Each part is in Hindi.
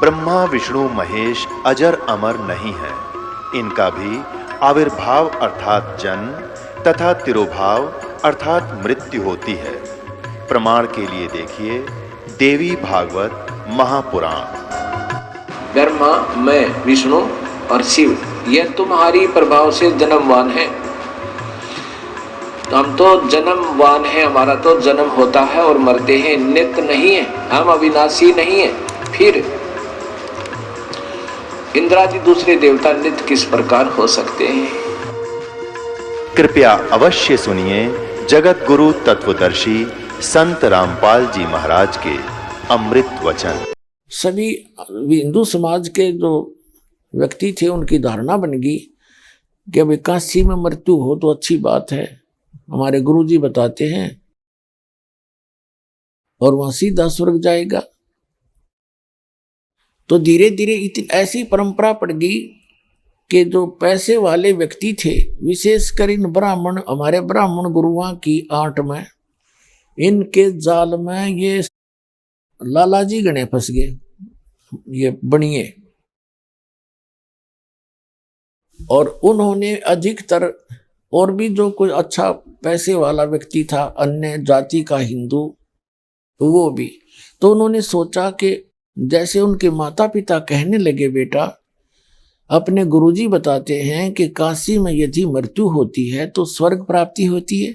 ब्रह्मा विष्णु महेश अजर अमर नहीं है। इनका भी आविर्भाव अर्थात जन्म तथा तिरोभाव अर्थात मृत्यु होती है। प्रमाण के लिए देखिए देवी भागवत महापुराण। ब्रह्मा, मैं, विष्णु और शिव, यह तुम्हारी प्रभाव से जन्मवान है। हम तो जन्मवान है, हमारा तो जन्म होता है और मरते हैं, नित्य नहीं है, हम अविनाशी नहीं है। फिर इंद्रादि दूसरे देवता नित्य किस प्रकार हो सकते हैं? कृपया अवश्य सुनिए जगत गुरु तत्वदर्शी संत रामपाल जी महाराज के अमृत वचन। सभी हिंदू समाज के जो व्यक्ति थे उनकी धारणा बन गई कि अब काशी में मृत्यु हो तो अच्छी बात है, हमारे गुरुजी बताते हैं, और वहां सीधा स्वर्ग जाएगा। तो धीरे धीरे ऐसी परंपरा पड़ गई कि जो पैसे वाले व्यक्ति थे, विशेषकर इन ब्राह्मण, हमारे ब्राह्मण गुरुओं की आंट में, इनके जाल में ये लालाजी गणे फंस गए, ये बनिए। और उन्होंने अधिकतर और भी जो कोई अच्छा पैसे वाला व्यक्ति था, अन्य जाति का हिंदू, वो भी, तो उन्होंने सोचा कि जैसे उनके माता पिता कहने लगे, बेटा अपने गुरुजी बताते हैं कि काशी में यदि मृत्यु होती है तो स्वर्ग प्राप्ति होती है,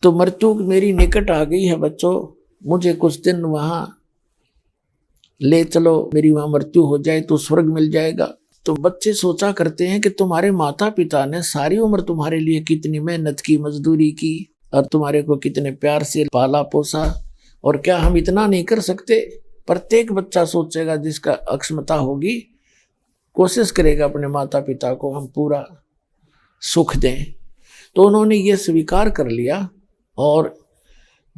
तो मृत्यु मेरी निकट आ गई है बच्चों, मुझे कुछ दिन वहां ले चलो, मेरी वहां मृत्यु हो जाए तो स्वर्ग मिल जाएगा। तो बच्चे सोचा करते हैं कि तुम्हारे माता पिता ने सारी उम्र तुम्हारे लिए कितनी मेहनत की, मजदूरी की, और तुम्हारे को कितने प्यार से पाला पोसा, और क्या हम इतना नहीं कर सकते? प्रत्येक बच्चा सोचेगा, जिसका अक्षमता होगी, कोशिश करेगा अपने माता पिता को हम पूरा सुख दें। तो उन्होंने ये स्वीकार कर लिया और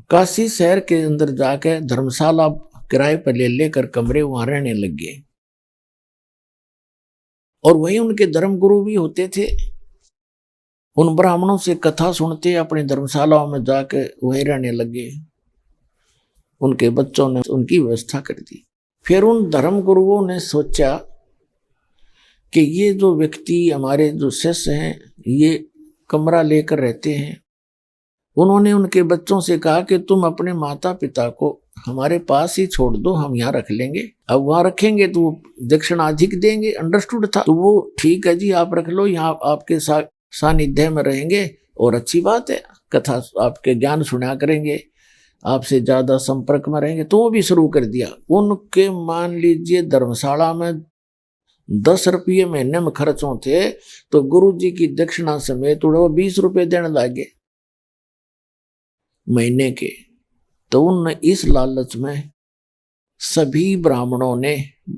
काशी शहर के अंदर जाकर धर्मशाला किराए पर ले लेकर कमरे वहां रहने लग गए। और वही उनके धर्म गुरु भी होते थे, उन ब्राह्मणों से कथा सुनते अपनी धर्मशालाओं में जाकर वही रहने लगे। उनके बच्चों ने उनकी व्यवस्था कर दी। फिर उन धर्म गुरुओं ने सोचा कि ये जो व्यक्ति, हमारे जो शिष्य हैं, ये कमरा लेकर रहते हैं। उन्होंने उनके बच्चों से कहा कि तुम अपने माता पिता को हमारे पास ही छोड़ दो, हम यहाँ रख लेंगे। अब वहाँ रखेंगे तो दक्षिणा अधिक देंगे, अंडरस्टूड था। तो वो ठीक है जी, आप रख लो, यहाँ आपके सानिध्य में रहेंगे और अच्छी बात है, कथा आपके ज्ञान सुना करेंगे, आपसे ज्यादा संपर्क में रहेंगे। तो वो भी शुरू कर दिया। उनके मान लीजिए धर्मशाला में 10 रुपये महीने में खर्च होते, तो गुरु जी की दक्षिणा समेत वो 20 रुपये देने लगे महीने के। तो उन इस लालच में सभी ब्राह्मणों ने,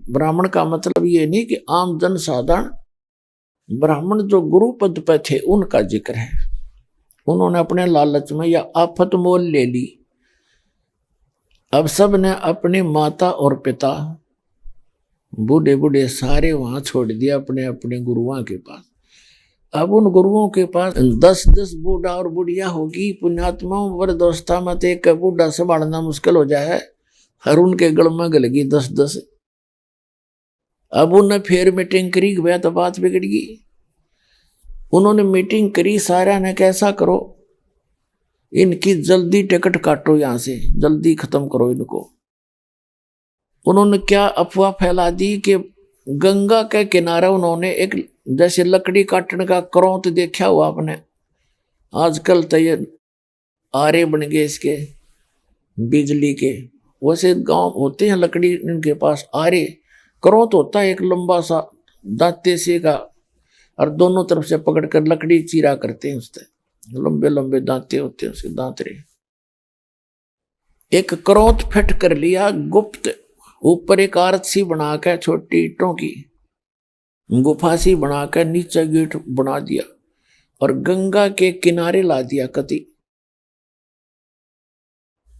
ब्राह्मण का मतलब ये नहीं कि आम जन साधारण, ब्राह्मण जो गुरु पद पे थे उनका जिक्र है, उन्होंने अपने लालच में या आफत मोल ले ली। अब सब ने अपने माता और पिता, बूढ़े बूढ़े सारे वहां छोड़ दिया अपने अपने गुरुओं के पास। अब उन गुरुओं के पास 10-10 बूढ़ा और बुढ़िया होगी, पुण्यात्मा वृद्धावस्था में तो एक बूढ़ा संभालना मुश्किल हो जाए, हर उनके गल में गलगी 10-10। अब उन्हें फिर मीटिंग करी, गया तो बात बिगड़ गई। उन्होंने मीटिंग करी, सारा ने कैसा करो, इनकी जल्दी टिकट काटो, यहां से जल्दी खत्म करो इनको। उन्होंने क्या अफवाह फैला दी कि गंगा के किनारे उन्होंने एक, जैसे लकड़ी काटने का करौंत देखा हुआ आपने, आजकल तो ये आरे बन गए इसके बिजली के, वैसे गांव होते हैं लकड़ी, इनके पास आरे, करौंत होता है एक लंबा सा दांते से का, और दोनों तरफ से पकड़कर लकड़ी चीरा करते हैं, उससे लंबे लंबे दांते होते हैं उसके, दांतरे। एक करौंत फिट कर लिया गुप्त, ऊपर एक आरत सी बनाकर छोटी ईंटों की गुफा सी बनाकर नीचे गेट बना दिया और गंगा के किनारे ला दिया कति,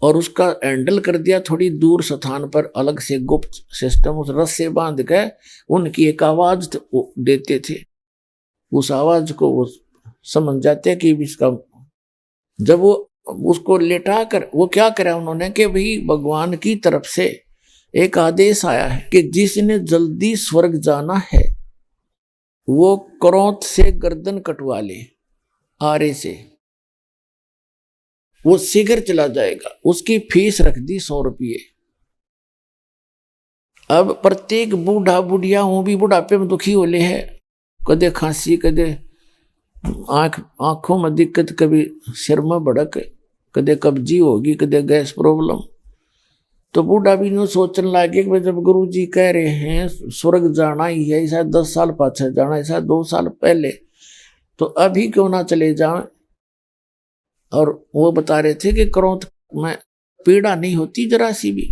और उसका हैंडल कर दिया थोड़ी दूर स्थान पर अलग से गुप्त सिस्टम, उस रस से बांध के उनकी एक आवाज देते थे। उस आवाज को वो समझ जाते कि इसका, जब वो उसको लेटा कर वो क्या करा उन्होंने कि भाई भगवान की तरफ से एक आदेश आया है कि जिसने जल्दी स्वर्ग जाना है वो क्रोध से गर्दन कटवा ले, आरे से, वो शीघ्र चला जाएगा। उसकी फीस रख दी 100 रुपये। अब प्रत्येक बूढ़ा बुढ़िया, वो भी बुढ़ापे में दुखी होले है, कदे खांसी, कदे आंखों में दिक्कत, कभी सिर में भड़क, कदे कब्जी होगी, कदे गैस प्रॉब्लम। तो बूढ़ा भी नो सोचने लगे कि जब गुरु जी कह रहे हैं स्वर्ग जाना ही है, शायद 10 साल पाछे जाना है, शायद 2 साल पहले, तो अभी क्यों ना चले जाएं। और वो बता रहे थे कि क्रोध में पीड़ा नहीं होती जरा सी भी।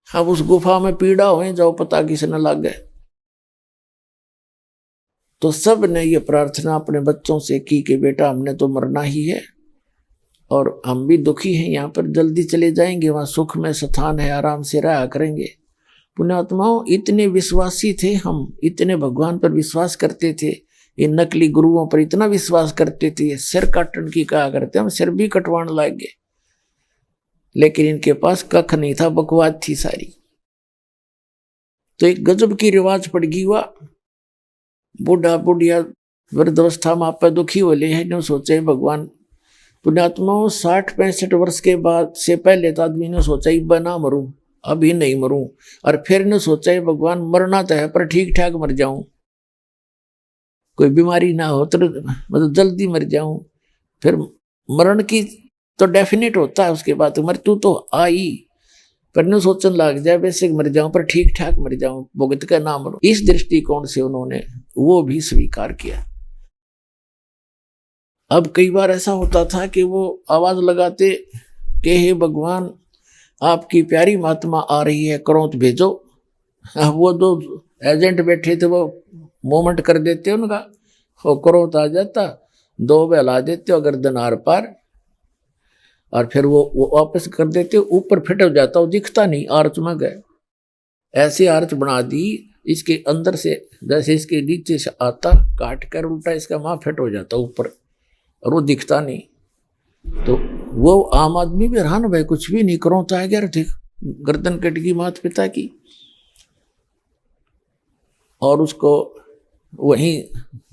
अब उस गुफा में पीड़ा हुए जाओ, पता किसने लग गए। तो सब ने ये प्रार्थना अपने बच्चों से की कि बेटा हमने तो मरना ही है और हम भी दुखी हैं, यहाँ पर जल्दी चले जाएंगे, वहाँ सुख में स्थान है, आराम से रहा करेंगे। पुण्यात्माओं, इतने विश्वासी थे हम, इतने भगवान पर विश्वास करते थे, इन नकली गुरुओं पर इतना विश्वास करते थे, सिर काटने की कहा करते, हम सिर भी कटवाने लग गए। लेकिन इनके पास कख नहीं था, बकवाद थी सारी। तो एक गजब की रिवाज पड़ गई, हुआ बूढ़ा बुढ़िया वृद्धावस्था में आप दुखी हो ले है, सोचे भगवान। पुण्यात्माओं, 60-65 वर्ष के बाद से पहले तो आदमी ने सोचा ही बना मरूं, अभी नहीं मरूं, और फिर ने सोचा भगवान मरना तो है पर ठीक ठाक मर जाऊं, कोई बीमारी ना हो, तो मतलब जल्दी मर जाऊं। फिर मरण की तो डेफिनेट होता है, उसके बाद मृत्यु तो आई, पर न सोचने लग जाए वैसे मर जाऊं पर ठीक ठाक मर जाऊं, भुगत का ना मरूं। इस दृष्टिकोण से उन्होंने वो भी स्वीकार किया। अब कई बार ऐसा होता था कि वो आवाज लगाते कि हे भगवान, आपकी प्यारी महात्मा आ रही है, क्रोध भेजो। वो दो एजेंट बैठे थे, वो मोमेंट कर देते उनका, वो क्रोध आ जाता, 2 बहला देते गर्दन आर पार, और फिर वो वापस कर देते, ऊपर फिट हो जाता, वो दिखता नहीं, आर्च में गए। ऐसी आर्च बना दी, इसके अंदर से जैसे इसके नीचे से आता, काट कर उल्टा इसका माँ फिट हो जाता ऊपर, और वो दिखता नहीं। तो वो आम आदमी भी हैरान भाई, कुछ भी नहीं क्रोध आ गया, ठीक गर्दन कट गई माता पिता की। और उसको वहीं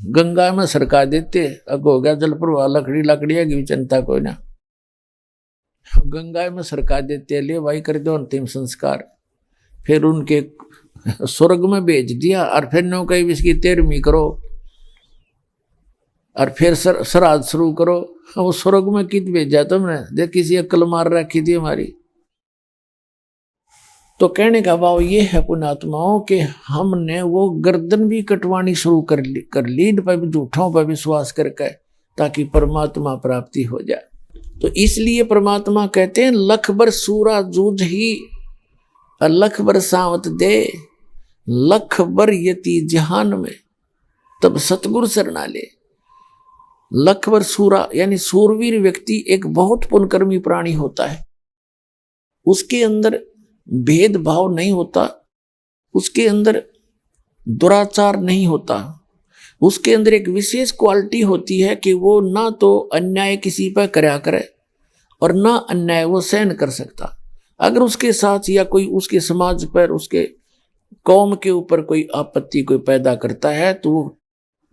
गंगा में सरका देते, अब हो गया जल प्रवाह, लकड़िया की चिंता कोई ना, गंगा में सरका देते, ले भाई कर दो अंतिम संस्कार। फिर उनके स्वर्ग में भेज दिया, और फिर नो कहीं इसकी 13वीं करो, और फिर श्राद्ध शुरू करो। वो स्वर्ग में कित भेजा तुमने, देख किसी अक्ल मार रखी थी हमारी। तो कहने का भाव ये है पुण्यात्माओं कि हमने वो गर्दन भी कटवानी शुरू कर ली इन पर भी झूठों पर विश्वास करके, ताकि परमात्मा प्राप्ति हो जाए। तो इसलिए परमात्मा कहते हैं लख बर सूरा जूझ ही, लख बर सावत दे, लख बर यति जहान में, तब सतगुरु शरणा ले। लख बर सूरा यानी सूरवीर व्यक्ति एक बहुत पुण्यकर्मी प्राणी होता है। उसके अंदर भेदभाव नहीं होता, उसके अंदर दुराचार नहीं होता, उसके अंदर एक विशेष क्वालिटी होती है कि वो ना तो अन्याय किसी पर करया करे और ना अन्याय वो सहन कर सकता। अगर उसके साथ या कोई उसके समाज पर, उसके कौम के ऊपर कोई आपत्ति कोई पैदा करता है, तो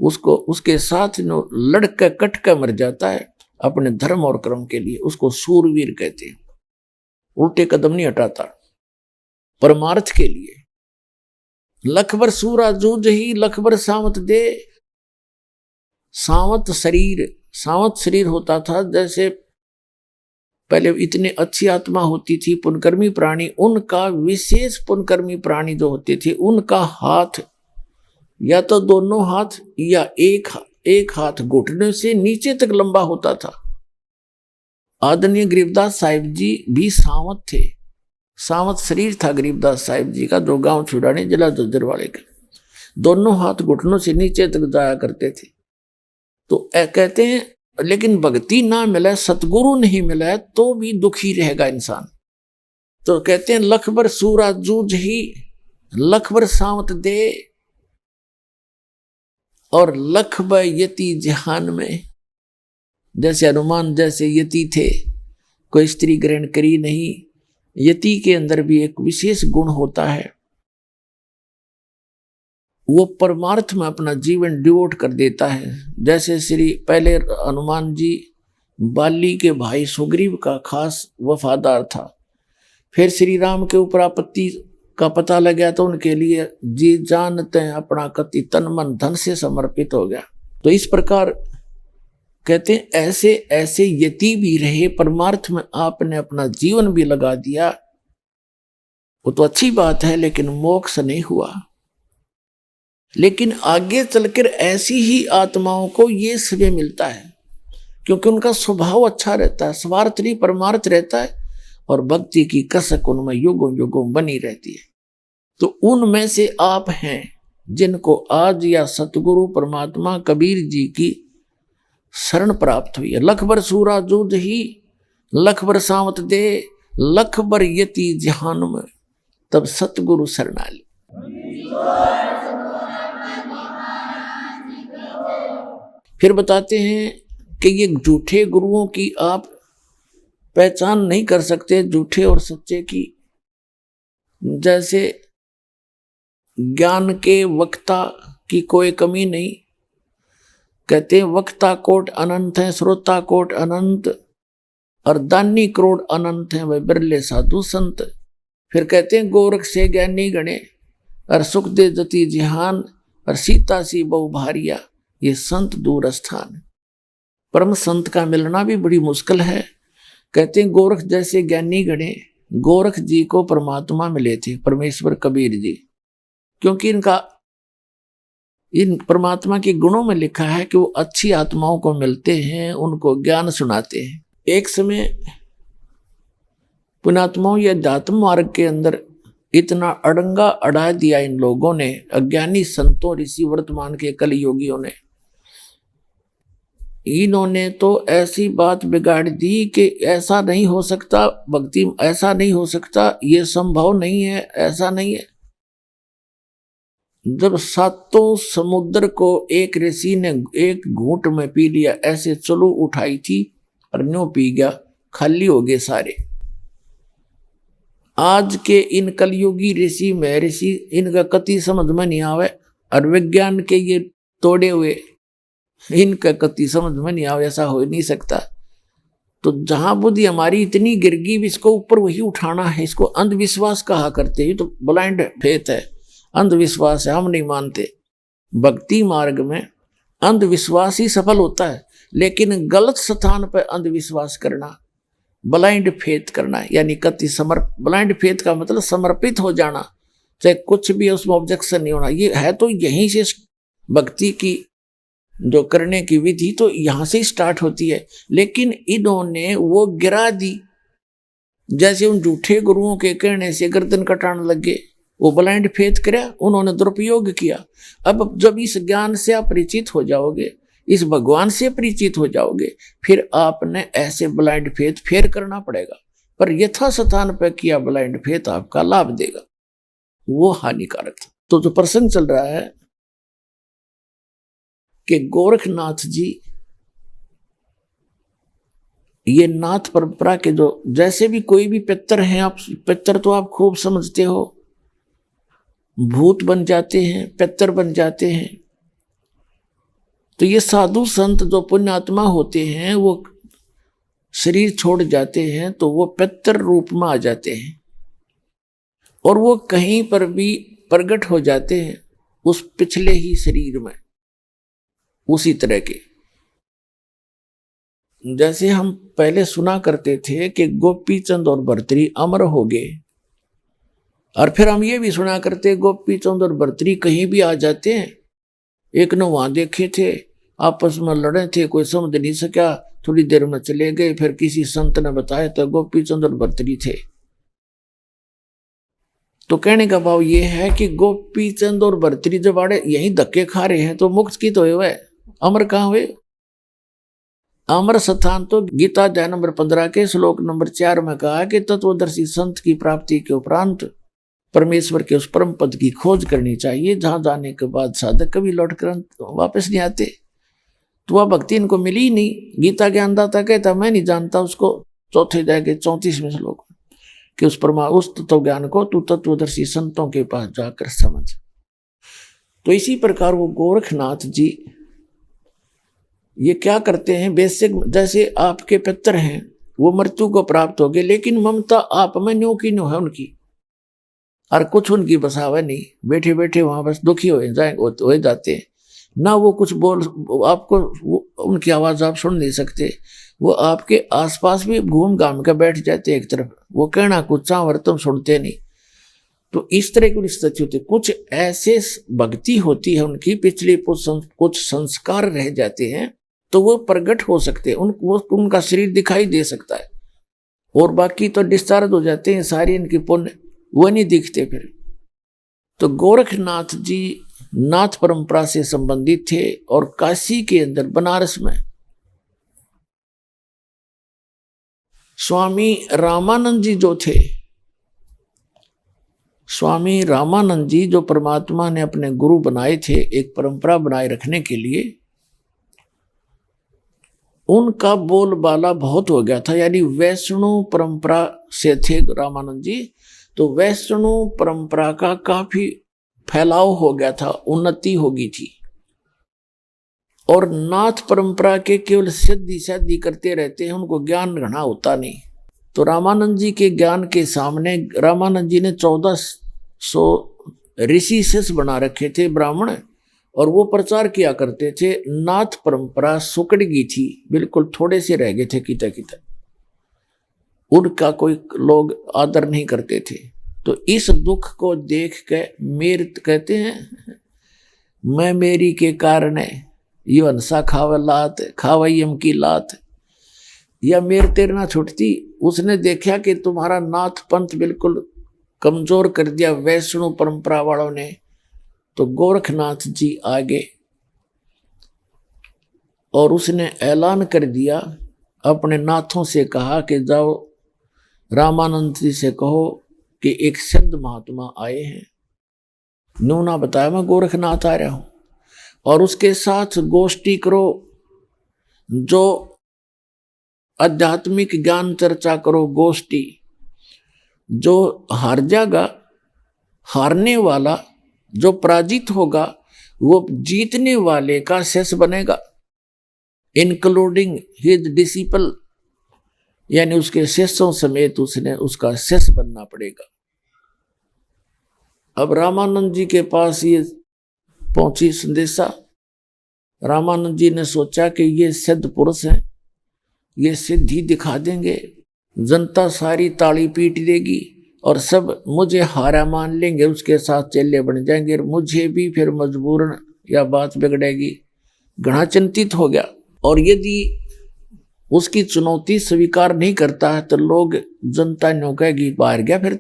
उसको उसके साथ लड़कर कट कर मर जाता है अपने धर्म और कर्म के लिए। उसको सूरवीर कहते हैं, उल्टे कदम नहीं हटाता परमार्थ के लिए। लखबर सूरा जूझ ही, लखबर सावत दे। सावत शरीर होता था, जैसे पहले इतने अच्छी आत्मा होती थी, पुण्यकर्मी प्राणी, उनका विशेष पुण्यकर्मी प्राणी जो होते थे, उनका हाथ या तो दोनों हाथ या एक हाथ घुटने से नीचे तक लंबा होता था। आदरणीय गरीबदास साहिब जी भी सावत थे, सावत शरीर था गरीबदास साहिब जी का, जो गांव छुड़ाने जिला झज्जर वाले का। दोनों हाथ घुटनों से नीचे तक जाया करते थे। तो कहते हैं लेकिन भक्ति ना मिले, सतगुरु नहीं मिला तो भी दुखी रहेगा इंसान। तो कहते हैं लख बर सूरा जूझ ही, लख बर सावत दे, और लख बर यति जहान में। जैसे हनुमान जैसे यति थे, कोई स्त्री ग्रहण करी नहीं, यति के अंदर भी एक विशेष गुण होता है, वो परमार्थ में अपना जीवन डिवोट कर देता है। जैसे श्री पहले हनुमान जी बाली के भाई सुग्रीव का खास वफादार था, फिर श्री राम के ऊपर आपत्ति का पता लग गया तो उनके लिए जी जानते हैं अपना कति तन मन धन से समर्पित हो गया। तो इस प्रकार कहते हैं ऐसे ऐसे यति भी रहे, परमार्थ में आपने अपना जीवन भी लगा दिया, वो तो अच्छी बात है, लेकिन मोक्ष नहीं हुआ। लेकिन आगे चलकर ऐसी ही आत्माओं को ये समय मिलता है, क्योंकि उनका स्वभाव अच्छा रहता है, स्वार्थ नहीं परमार्थ रहता है, और भक्ति की कसक उनमें युगों युगों बनी रहती है। तो उनमें से आप हैं जिनको आज या सतगुरु परमात्मा कबीर जी की शरण प्राप्त हुई है। लख बर सूरा जूझ ही लख बर सावत दे, लख बर यति जहान में तब सतगुरु शरणाली। फिर बताते हैं कि ये झूठे गुरुओं की आप पहचान नहीं कर सकते, झूठे और सच्चे की। जैसे ज्ञान के वक्ता की कोई कमी नहीं, कहते वक्ता कोट अनंत है, श्रोता कोट अनंत, और दानी करोड़ अनंत है, वह बिरले साधु संत। फिर कहते हैं गोरख से ज्ञानी गणे, और सुख दे जति जिहान, और सीता सी बहु भारिया, ये संत दूर स्थान। परम संत का मिलना भी बड़ी मुश्किल है। कहते हैं गोरख जैसे ज्ञानी गणे, गोरख जी को परमात्मा मिले थे, परमेश्वर कबीर जी, क्योंकि इन परमात्मा के गुणों में लिखा है कि वो अच्छी आत्माओं को मिलते हैं, उनको ज्ञान सुनाते हैं। एक समय पुण्यात्माओं या अध्यात्म मार्ग के अंदर इतना अड़ंगा अड़ा दिया इन लोगों ने, अज्ञानी संतों ऋषि वर्तमान के कलयुगियों ने, इन्होंने तो ऐसी बात बिगाड़ दी कि ऐसा नहीं हो सकता, भक्ति ऐसा नहीं हो सकता, ये संभव नहीं है, ऐसा नहीं है। जब सातों समुद्र को एक ऋषि ने एक घूंट में पी लिया, ऐसे चलो उठाई थी और न्यों पी गया, खाली हो गए सारे। आज के इन कलयुगी ऋषि में ऋषि इनका कति समझ में नहीं आवे, और विज्ञान के ये तोड़े हुए इनका कति समझ में नहीं आवे, ऐसा हो नहीं सकता। तो जहां बुद्धि हमारी इतनी गिरगी, इसको ऊपर वही उठाना है, इसको अंधविश्वास कहा करते हैं, तो ब्लाइंड फेथ है, अंधविश्वास है, हम नहीं मानते। भक्ति मार्ग में अंधविश्वास ही सफल होता है, लेकिन गलत स्थान पर अंधविश्वास करना, ब्लाइंड फेथ करना, यानी कति ब्लाइंड फेथ का मतलब समर्पित हो जाना, चाहे कुछ भी उसमें ऑब्जेक्शन नहीं होना। ये है तो यहीं से भक्ति की जो करने की विधि तो यहां से स्टार्ट होती है, लेकिन इन्होंने वो गिरा दी। जैसे उन झूठे गुरुओं के कहने से गर्दन कटाने लगे, वो ब्लाइंड फेथ किया, उन्होंने दुरुपयोग किया। अब जब इस ज्ञान से आप परिचित हो जाओगे, इस भगवान से परिचित हो जाओगे, फिर आपने ऐसे ब्लाइंड फेथ फेर करना पड़ेगा, पर यथा स्थान पर किया ब्लाइंड फेथ आपका लाभ देगा, वो हानिकारक था। तो जो प्रसंग चल रहा है कि गोरखनाथ जी, ये नाथ परंपरा के जो जैसे भी कोई भी पितर हैं, आप पितर तो आप खूब समझते हो, भूत बन जाते हैं, पितर बन जाते हैं। तो ये साधु संत जो पुण्यात्मा होते हैं, वो शरीर छोड़ जाते हैं तो वो पितर रूप में आ जाते हैं, और वो कहीं पर भी प्रकट हो जाते हैं उस पिछले ही शरीर में, उसी तरह के। जैसे हम पहले सुना करते थे कि गोपी चंद और भर्तरी अमर हो गए, और फिर हम ये भी सुना करते गोपी चंद और भर्तरी कहीं भी आ जाते हैं। एक ने वहां देखे थे, आपस में लड़े थे, कोई समझ नहीं सका, थोड़ी देर में चले गए, फिर किसी संत ने बताया तो गोपी चंद और भर्तरी थे। तो कहने का भाव ये है कि गोपी चंद और भर्तरी जब आड़े यही धक्के खा रहे हैं तो मुक्त की तो हुए, अमर कहाँ हुए? अमर स्थान तो गीता अध्याय नंबर 15 के श्लोक नंबर 4 में कहा कि तत्वदर्शी संत की प्राप्ति के उपरांत परमेश्वर के उस परम पद की खोज करनी चाहिए, जहां जाने के बाद साधक कभी लौट कर वापस नहीं आते। तो वह भक्ति इनको मिली ही नहीं। गीता के अंदाता कहता मैं नहीं जानता उसको, चौथे अध्याय के 34वें श्लोक। कि उस तत्व ज्ञान को तू तत्वदर्शी संतों के पास जाकर समझ। तो इसी प्रकार वो गोरखनाथ जी ये क्या करते हैं, बेसिक जैसे आपके पितर हैं वो मृत्यु को प्राप्त हो गए, लेकिन ममता आप में न्यू की न्यू है उनकी, और कुछ उनकी बसावा नहीं, बैठे बैठे वहां बस दुखी हो जाते हैं ना, वो कुछ बोल आपको उनकी आवाज आप सुन नहीं सकते, वो आपके आसपास भी घूम घाम कर बैठ जाते एक तरफ, वो कहना कुछ चावर तुम सुनते नहीं। तो इस तरह की स्थिति होती है। कुछ ऐसे भक्ति होती है उनकी, पिछले कुछ संस्कार रह जाते हैं तो वो प्रकट हो सकते हैं, उनका शरीर दिखाई दे सकता है, और बाकी तो डिस्चार्ज हो जाते हैं सारी इनकी पुण्य, वो नहीं दिखते फिर। तो गोरखनाथ जी नाथ परंपरा से संबंधित थे, और काशी के अंदर बनारस में स्वामी रामानंद जी जो थे, स्वामी रामानंद जी जो परमात्मा ने अपने गुरु बनाए थे एक परंपरा बनाए रखने के लिए, उनका बोलबाला बहुत हो गया था, यानी वैष्णव परंपरा से थे रामानंद जी, तो वैष्णव परंपरा का काफी फैलाव हो गया था, उन्नति हो गई थी, और नाथ परंपरा के केवल सिद्धि सिद्धि करते रहते हैं, उनको ज्ञान घना होता नहीं। तो रामानंद जी के ज्ञान के सामने रामानंद जी ने 1400 ऋषि शिष्य बना रखे थे ब्राह्मण, और वो प्रचार किया करते थे। नाथ परंपरा सुकड़ गई थी, बिल्कुल थोड़े से रह गए थे किता किता, उनका कोई लोग आदर नहीं करते थे। तो इस दुख को देख के मेरे कहते हैं मैं मेरी के कारण ये हंसा खावयम की लात, या मेरे तेरे ना छुटती। उसने देखा कि तुम्हारा नाथ पंथ बिल्कुल कमजोर कर दिया वैष्णव परंपरा वालों ने, तो गोरखनाथ जी आगे और उसने ऐलान कर दिया, अपने नाथों से कहा कि जाओ रामानंद जी से कहो कि एक सिद्ध महात्मा आए हैं, नूना बताया मैं गोरखनाथ आ रहा हूं, और उसके साथ गोष्ठी करो, जो आध्यात्मिक ज्ञान चर्चा करो गोष्ठी, जो हार जाएगा हारने वाला, जो पराजित होगा वो जीतने वाले का शिष्य बनेगा, इंक्लूडिंग हिज डिसिपल, यानी उसके शिष्यों समेत उसने उसका शिष्य बनना पड़ेगा। अब रामानंद जी के पास ये पहुंची संदेशा, रामानंद जी ने सोचा कि ये सिद्ध पुरुष हैं, ये सिद्धि दिखा देंगे, जनता सारी ताली पीट देगी और सब मुझे हारा मान लेंगे, उसके साथ चेले बन जाएंगे, मुझे भी फिर मजबूरन या बात बिगड़ेगी। घना चिंतित हो गया, और यदि उसकी चुनौती स्वीकार नहीं करता है तो लोग जनता न्यों कहेगी बाहर गया फिर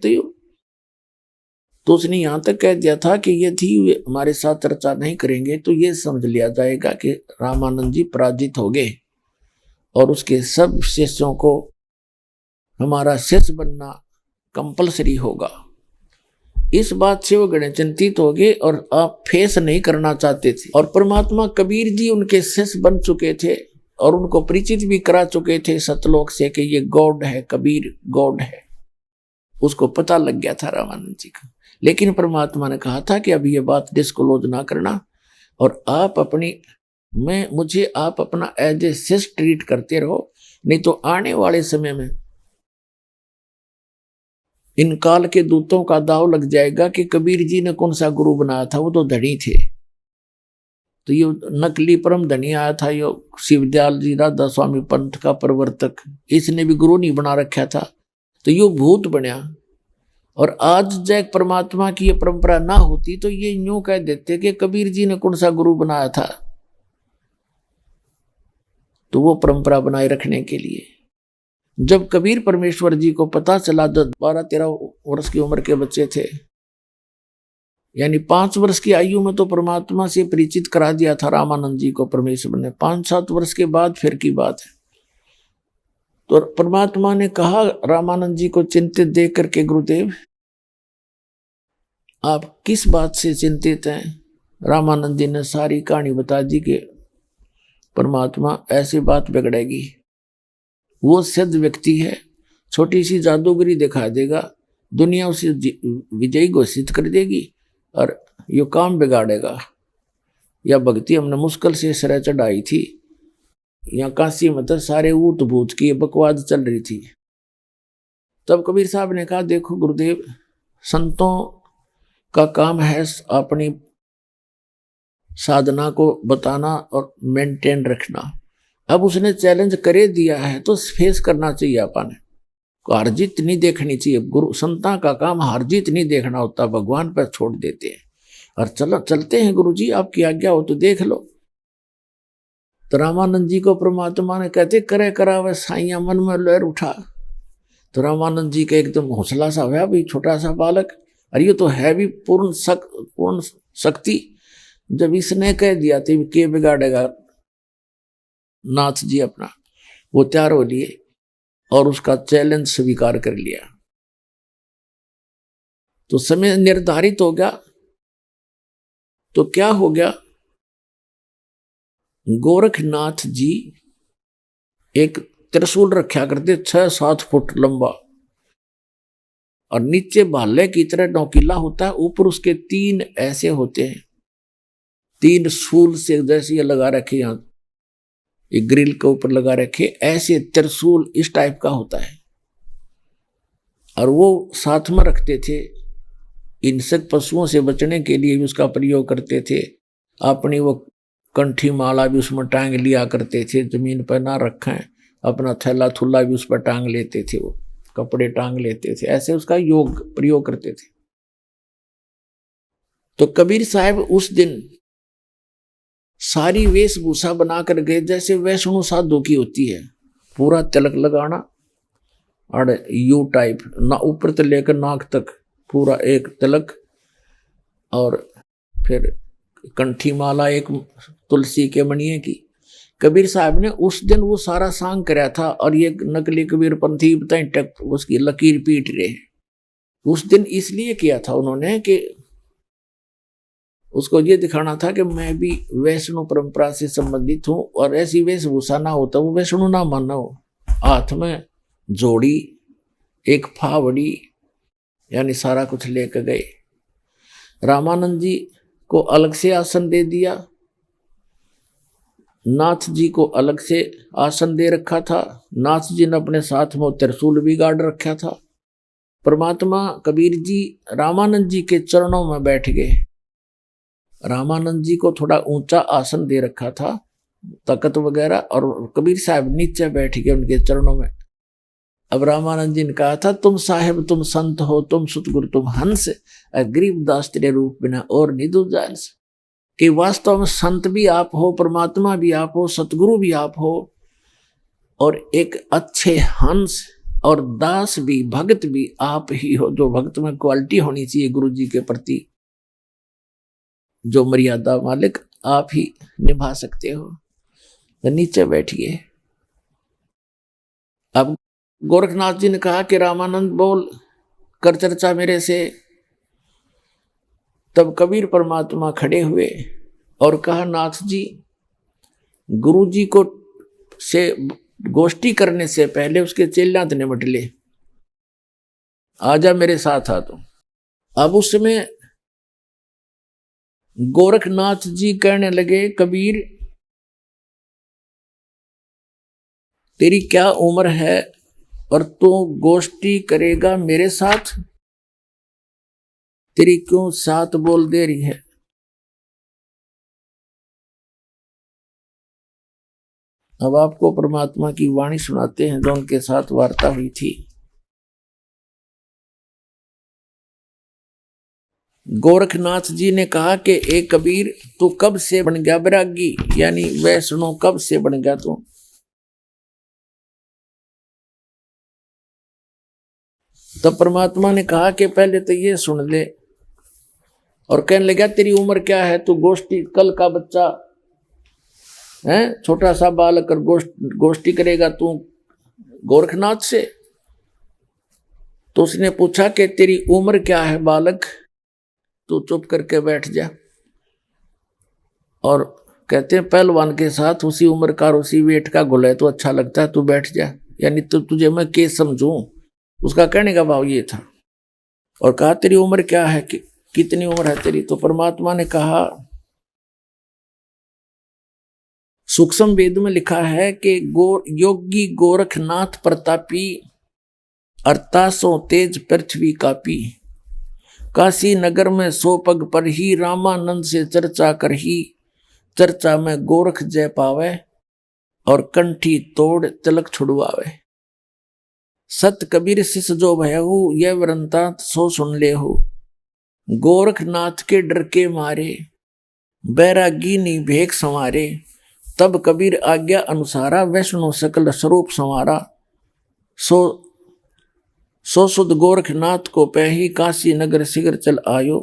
तो उसने यहां तक कह दिया था कि यदि वे हमारे साथ चर्चा नहीं करेंगे तो ये समझ लिया जाएगा कि रामानंद जी पराजित हो गए, और उसके सब शिष्यों को हमारा शिष्य बनना कंपलसरी होगा। इस बात से वो गणे चिंतित हो गए और आप फेस नहीं करना चाहते थे। और परमात्मा कबीर जी उनके शिष्य बन चुके थे और उनको परिचित भी करा चुके थे सतलोक से कि ये गॉड है, कबीर गॉड है, उसको पता लग गया था रामानंद जी का। लेकिन परमात्मा ने कहा था कि अब ये बात डिस्क्लोज ना करना, और आप मुझे आप अपना एज ए शिष्य ट्रीट करते रहो, नहीं तो आने वाले समय में इन काल के दूतों का दाव लग जाएगा कि कबीर जी ने कौन सा गुरु बनाया था, वो तो धनी थे। तो ये नकली परम धनी आया था, ये शिवदयाल जी राधा स्वामी पंथ का प्रवर्तक, इसने भी गुरु नहीं बना रखा था, तो ये भूत बनया। और आज जब परमात्मा की ये परंपरा ना होती तो ये यूं कह देते कि कबीर जी ने कौन सा गुरु बनाया था। तो वो परंपरा बनाए रखने के लिए जब कबीर परमेश्वर जी को पता चला, 12-13 वर्ष की उम्र के बच्चे थे, यानी 5 वर्ष की आयु में तो परमात्मा से परिचित करा दिया था रामानंद जी को परमेश्वर ने, 5-7 वर्ष के बाद फिर की बात है। तो परमात्मा ने कहा रामानंद जी को चिंतित देख करके, गुरुदेव आप किस बात से चिंतित हैं? रामानंद जी ने सारी कहानी बता दी कि परमात्मा ऐसी बात बिगड़ेगी, वो सिद्ध व्यक्ति है, छोटी सी जादूगरी दिखा देगा, दुनिया उसे विजयी घोषित कर देगी और यो काम बिगाड़ेगा। या भक्ति हमने मुश्किल से सिरा चढ़ाई थी, यहाँ काशी में तो सारे ऊत भूत की बकवाद चल रही थी। तब कबीर साहब ने कहा, देखो गुरुदेव, संतों का काम है अपनी साधना को बताना और मेंटेन रखना। अब उसने चैलेंज करे दिया है तो फेस करना चाहिए। अपन हार जीत नहीं देखनी चाहिए। गुरु संता का काम हार जीत नहीं देखना होता, भगवान पर छोड़ देते हैं और चलो चलते हैं गुरु जी, आपकी आज्ञा हो तो देख लो। तो रामानंद जी को परमात्मा ने कहते करे करावे साइया, मन में लहर उठा। तो रामानंद जी का एकदम हौसला सा हुआ, भाई छोटा सा बालक, और ये तो है भी पूर्ण शक्ति। जब इसने कह दिया तो के बिगाड़ेगा नाथ जी अपना, वो तैयार हो लिए और उसका चैलेंज स्वीकार कर लिया। तो समय निर्धारित हो गया। तो क्या हो गया, गोरखनाथ जी एक त्रिशूल रखा करते 6-7 फुट लंबा और नीचे भाले की तरह नोकीला होता है, ऊपर उसके 3 ऐसे होते हैं, 3 सूल से जैसे ये लगा रखे, यहाँ एक ग्रिल के ऊपर लगा रखे, ऐसे त्रिशूल इस टाइप का होता है। और वो साथ में रखते थे, हिंसक पशुओं से बचने के लिए भी उसका प्रयोग करते थे। अपनी वो कंठी माला भी उसमें टांग लिया करते थे, जमीन पर ना रखें, अपना थैला थुल्ला भी उस पर टांग लेते थे, वो कपड़े टांग लेते थे, ऐसे उसका योग प्रयोग करते थे। तो कबीर साहब उस दिन सारी वेशभूषा बनाकर गए जैसे वैष्णो साधु की होती है, पूरा तिलक लगाना और यू टाइप ना ऊपर से लेकर नाक तक पूरा एक तिलक, और फिर कंठी माला एक तुलसी के मणिये की। कबीर साहब ने उस दिन वो सारा सांग कराया था और ये नकली कबीर पंथी तक उसकी लकीर पीट रहे। उस दिन इसलिए किया था उन्होंने कि उसको ये दिखाना था कि मैं भी वैष्णो परंपरा से संबंधित हूँ और ऐसी वेशभूषा ना होता, वो वैष्णो ना मानना हो। हाथ में जोड़ी, एक फावड़ी, यानी सारा कुछ लेकर गए। रामानंद जी को अलग से आसन दे दिया, नाथ जी को अलग से आसन दे रखा था। नाथ जी ने अपने साथ में त्रिशूल भी गाड़ रखा था। परमात्मा कबीर जी रामानंद जी के चरणों में बैठ गए। रामानंद जी को थोड़ा ऊंचा आसन दे रखा था, तख्त वगैरह, और कबीर साहब नीचे बैठ गए उनके चरणों में। अब रामानंद जी ने कहा था, तुम साहेब तुम संत हो, तुम सतगुरु तुम हंस, गरीबदास तेरे रूप बिना और निधु जांस। कि वास्तव में संत भी आप हो, परमात्मा भी आप हो, सतगुरु भी आप हो, और एक अच्छे हंस और दास भी, भगत भी आप ही हो। जो भक्त में क्वालिटी होनी चाहिए गुरु जी के प्रति, जो मर्यादा मालिक आप ही निभा सकते हो। तो नीचे बैठिए। अब गोरखनाथ जी ने कहा कि रामानंद बोल कर चर्चा मेरे से। तब कबीर परमात्मा खड़े हुए और कहा, नाथ जी, गुरु जी को से गोष्ठी करने से पहले उसके चेलात निमट ले, आजा मेरे साथ आ। तो अब उसमें गोरखनाथ जी कहने लगे, कबीर तेरी क्या उम्र है और तू गोष्ठी करेगा मेरे साथ? तेरी क्यों 7 बोल दे रही है? अब आपको परमात्मा की वाणी सुनाते हैं जो उनके साथ वार्ता हुई थी। गोरखनाथ जी ने कहा कि ए कबीर, तू कब से बन गया बैरागी, यानी वैष्णो कब से बन गया तू? तब परमात्मा ने कहा कि पहले तो ये सुन ले। और कहने लगा, तेरी उम्र क्या है? तू गोष्ठी, कल का बच्चा है, छोटा सा बालक और गोष्ठी करेगा तू गोरखनाथ से? तो उसने पूछा कि तेरी उम्र क्या है बालक? तू चुप करके बैठ जा। और कहते हैं पहलवान के साथ उसी उम्र का और उसी वेट का गुले तो अच्छा लगता है, तू बैठ जा, यानी तो तुझे मैं के समझूं। उसका कहने का भाव ये था। और कहा तेरी उम्र क्या है, कितनी उम्र है तेरी? तो परमात्मा ने कहा, सूक्ष्म वेद में लिखा है कि योगी गोरखनाथ प्रतापी, 1800 तेज पृथ्वी कापी, काशी नगर में 100 पग पर ही, रामानंद से चर्चा कर ही, चर्चा में गोरख जय पावे, और कंठी तोड़ तिलक छुड़वावे। सत कबीर शिष जो भयहु, यह वृंतांत सो सुन ले हो। गोरखनाथ के डर के मारे, बैरागी नी भेख संवारे, तब कबीर आज्ञा अनुसारा, वैष्णो सकल स्वरूप संवारा। सो सुध गोरखनाथ को पही, काशी नगर शिगर चल आयो,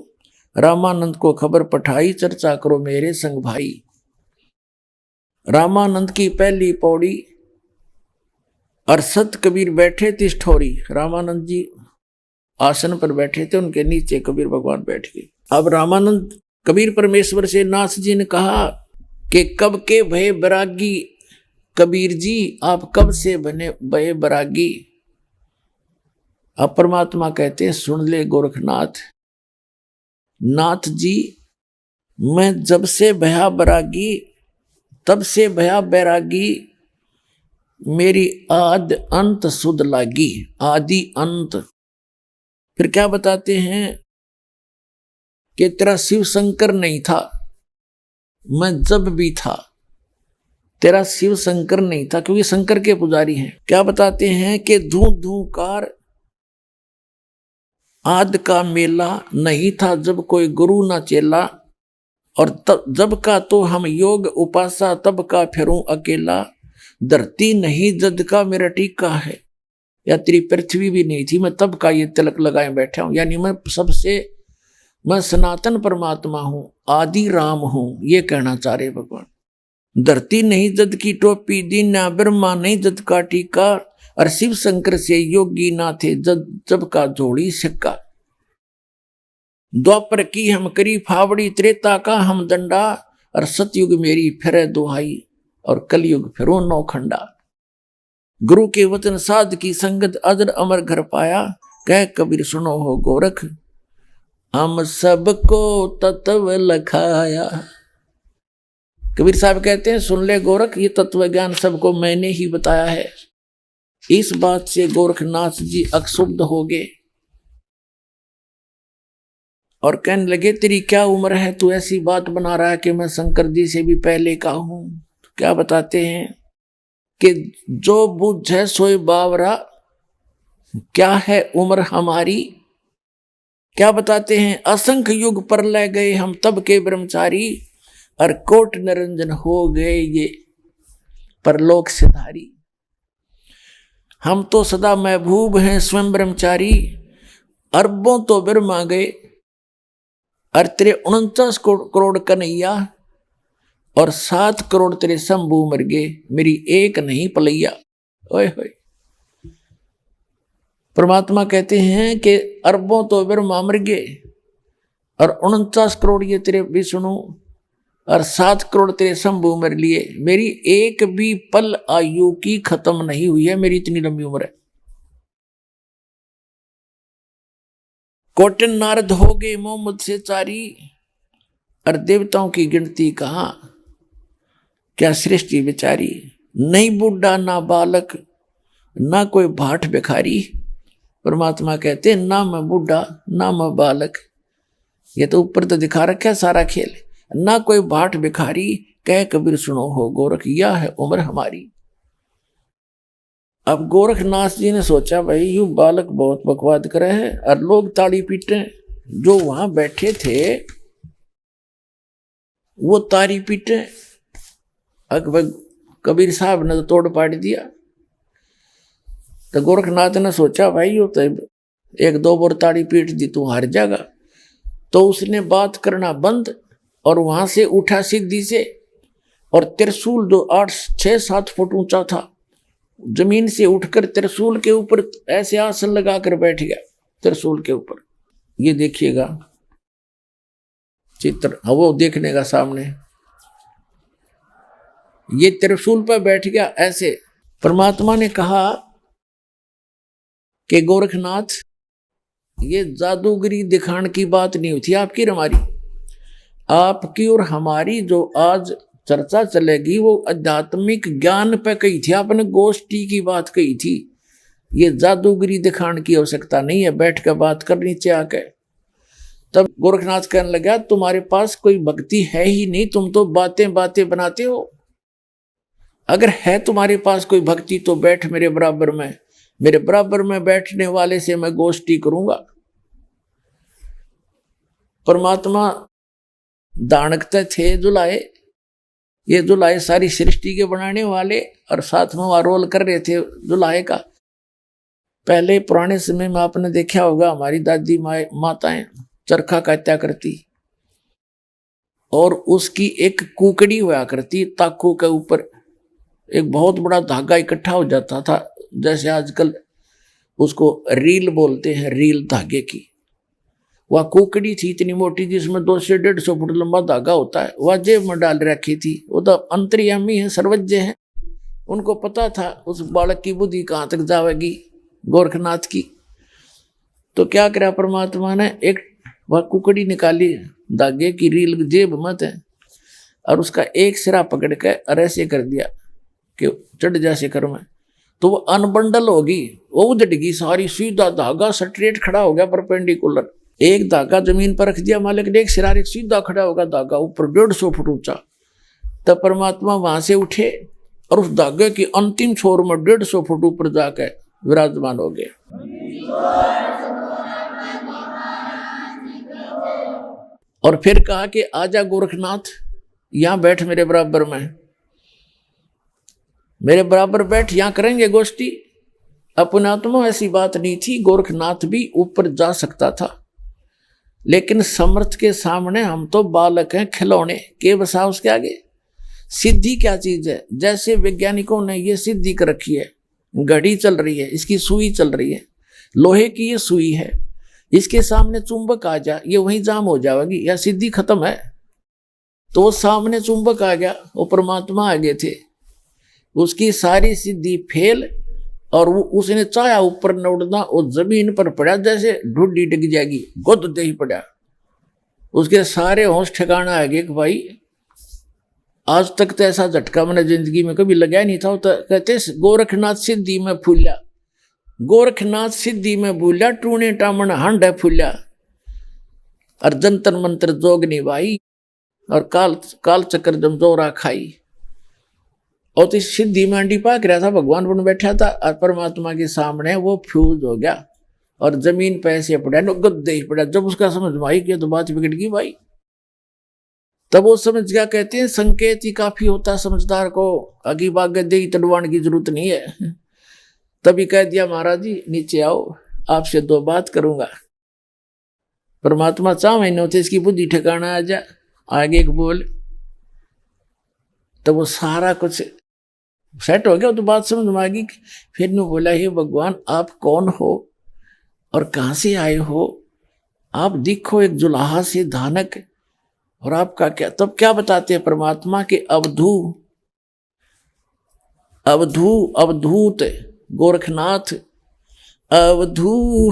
रामानंद को खबर पठाई, चर्चा करो मेरे संग भाई। रामानंद की पहली पौड़ी, और सत कबीर बैठे तिस ठोरी। रामानंद जी आसन पर बैठे थे, उनके नीचे कबीर भगवान बैठ गए। अब रामानंद कबीर परमेश्वर से नाथ जी ने कहा कि कब के भय बैरागी कबीर जी, आप कब से बने भय बैरागी? अब परमात्मा कहते सुन ले गोरखनाथ, नाथ जी मैं जब से भया बैरागी, तब से भया बैरागी, मेरी आद अंत सुध लागी। आदि अंत। फिर क्या बताते हैं कि तेरा शिव शंकर नहीं था, मैं जब भी था, तेरा शिव शंकर नहीं था, क्योंकि शंकर के पुजारी हैं। क्या बताते हैं कि धू धूकार आद का मेला नहीं था, जब कोई गुरु ना चेला, और तब जब का तो हम योग उपासा, तब का फिरूं अकेला, धरती नहीं जद का मेरा टीका है, या तेरी पृथ्वी भी नहीं थी, मैं तब का ये तिलक लगाए बैठा हूं। यानी मैं सनातन परमात्मा हूं, आदि राम हूं, ये कहना चाह रहे भगवान। धरती नहीं जद की टोपी, दीना ब्रह्मा नहीं जद का टीका, और शिव शंकर से योगी ना थे जब का जोड़ी सिक्का। द्वापर की हम करी फावड़ी, त्रेता का हम दंडा, और सतयुग मेरी फिर दुहाई, और कलयुग फिरो नौखंडा। गुरु के वचन साध की संगत, अजर अमर घर पाया, कह कबीर सुनो हो गोरख, हम सबको तत्व लखाया। कबीर साहब कहते हैं सुन ले गोरख, ये तत्व ज्ञान सबको मैंने ही बताया है। इस बात से गोरखनाथ जी अक्षुब्ध हो गए और कहने लगे तेरी क्या उम्र है, तू ऐसी बात बना रहा है कि मैं शंकर जी से भी पहले का हूं। क्या बताते हैं कि जो बुझे सोई बावरा, क्या है उम्र हमारी। क्या बताते हैं असंख्य युग पर ले गए हम तब के ब्रह्मचारी, और कोट निरंजन हो गए ये परलोक सिधारी। हम तो सदा महबूब हैं स्वयं ब्रह्मचारी, अरबों तो ब्रह्मा गए, और तेरे 49 करोड़ कन्हैया, और 7 करोड़ तेरे शंभू मर गए, मेरी एक नहीं पलैया। ओए होए। परमात्मा कहते हैं कि अरबों तो ब्रह्मा मर गए, और 49 करोड़ ये तेरे विष्णु, और 7 करोड़ तेरे शंभू मर लिए, मेरी एक भी पल आयु की खत्म नहीं हुई है, मेरी इतनी लंबी उम्र है। कोटन नारद हो गए मोहम्मद से चारी, और देवताओं की गिनती कहां, क्या सृष्टि विचारी। नहीं बूढ़ा ना बालक, ना कोई भाट भिखारी। परमात्मा कहते ना मैं बूढ़ा ना मैं बालक, ये तो ऊपर तो दिखा रखा है सारा खेल। ना कोई भाट भिखारी, कह कबीर सुनो हो गोरख, यह है उम्र हमारी। अब गोरखनाथ जी ने सोचा भाई यू बालक बहुत बकवाद करे है, और लोग ताड़ी पीटे। जो वहां बैठे थे वो ताड़ी पीटे। अकबर कबीर साहब ने तो तोड़ पाड़ दिया। तो गोरखनाथ ने सोचा भाई यू तो 1-2 बार ताड़ी पीट दी तू हार जाएगा। तो उसने बात करना बंद, और वहां से उठा सीधी से, और त्रिशूल जो 6-7 फुट ऊंचा था, जमीन से उठकर त्रिशूल के ऊपर ऐसे आसन लगाकर बैठ गया। त्रिशूल के ऊपर ये देखिएगा चित्र, वो देखने का सामने, ये त्रिशूल पर बैठ गया ऐसे। परमात्मा ने कहा कि गोरखनाथ ये जादूगरी दिखाने की बात नहीं होती आपकी और हमारी। आपकी और हमारी जो आज चर्चा चलेगी वो आध्यात्मिक ज्ञान पे कही थी, आपने गोष्ठी की बात कही थी। ये जादूगरी दिखाने की आवश्यकता नहीं है, बैठ कर बात करनी चाहिए आके। तब गोरखनाथ कहने लगा तुम्हारे पास कोई भक्ति है ही नहीं, तुम तो बातें बातें बनाते हो। अगर है तुम्हारे पास कोई भक्ति तो बैठ मेरे बराबर में, मेरे बराबर में बैठने वाले से मैं गोष्ठी करूंगा। परमात्मा दानकते थे जुलाए, ये जुलाए सारी सृष्टि के बनाने वाले, और साथ में वहां रोल कर रहे थे जुलाए का। पहले पुराने समय में आपने देखा होगा हमारी दादी माताएं चरखा काटा करती, और उसकी एक कुकड़ी हुआ करती, ताकू के ऊपर एक बहुत बड़ा धागा इकट्ठा हो जाता था, जैसे आजकल उसको रील बोलते हैं, रील धागे की। वह कुकड़ी थी इतनी मोटी जिसमें 200 से 150 फुट लंबा धागा होता है, वह जेब में डाल रखी थी। वो तो अंतर्यामी है, सर्वज्ञ है, उनको पता था उस बालक की बुद्धि कहाँ तक जाएगी, गोरखनाथ की। तो क्या करा परमात्मा ने, एक वह कुकड़ी निकाली धागे की, रील जेब में थे, और उसका एक सिरा पकड़ के और ऐसे कर दिया कि चढ़ जा शिखर में। तो वो अनबंडल होगी, वो उधड़गी सारी, सीधा धागा स्ट्रेट खड़ा हो गया परपेंडिकुलर। एक धागा जमीन पर रख दिया मालिक ने, एक सिरा एक सीधा खड़ा होगा धागा ऊपर 150 फुट ऊंचा। तब परमात्मा वहां से उठे और उस धागे की अंतिम छोर में 150 फुट ऊपर जाकर विराजमान हो गए। और फिर कहा कि आजा गोरखनाथ, यहां बैठ मेरे बराबर में, मेरे बराबर बैठ, यहां करेंगे गोष्ठी। अपनात्मा ऐसी बात नहीं थी, गोरखनाथ भी ऊपर जा सकता था, लेकिन समर्थ के सामने हम तो बालक हैं, खिलौने के बसा उसके आगे। सिद्धि क्या चीज है? जैसे वैज्ञानिकों ने ये सिद्धि कर रखी है, घड़ी चल रही है, इसकी सुई चल रही है, लोहे की ये सुई है, इसके सामने चुंबक आ जा, ये वहीं जाम हो जाएगी, या सिद्धि खत्म है। तो वो सामने चुंबक आ गया, वो परमात्मा आगे थे, उसकी सारी सिद्धि फेल, और वो उसने चाहा ऊपर न उड़ना, वो जमीन पर पड़ा जैसे ढूंढी डिग जाएगी, गुद दे ही पड़ा। उसके सारे होश ठिकाना आ गए कि भाई आज तक तो ऐसा झटका मैंने जिंदगी में कभी लगाया नहीं था। तो कहते गोरखनाथ सिद्धि में फूल्या, गोरखनाथ सिद्धि में भूल्या, टूने टामन हंड है फूल्या। और जंतर मंत्र जोग निभाई, और काल चक्र जमजोरा खाई। और तो इस सिद्धि में अंडी पाक रहा था, भगवान बन बैठा था, और परमात्मा के सामने वो फ्यूज हो गया और जमीन पे ऐसे पड़ा, गद्दे ही पड़ा। जब उसका समझ में आई कि तो बात बिगड़ गई भाई, तब वो समझ गया। कहते हैं संकेत ही काफी होता समझदार को, आगे बागे दे तड़वान की जरूरत नहीं है। तभी कह दिया महाराज जी नीचे आओ, आपसे 2 बात करूंगा। परमात्मा 4 महीने होते इसकी बुद्धि ठिकाना आ जा, आगे एक बोल, तो वो सारा कुछ सेट हो गया, तो बात समझ में आ गई। फिर ने बोला हे भगवान आप कौन हो और कहाँ से आए हो? आप दिखो एक जुलाहा से धानक, और आपका क्या? तब क्या बताते हैं परमात्मा के अवधूत गोरखनाथ, अवधू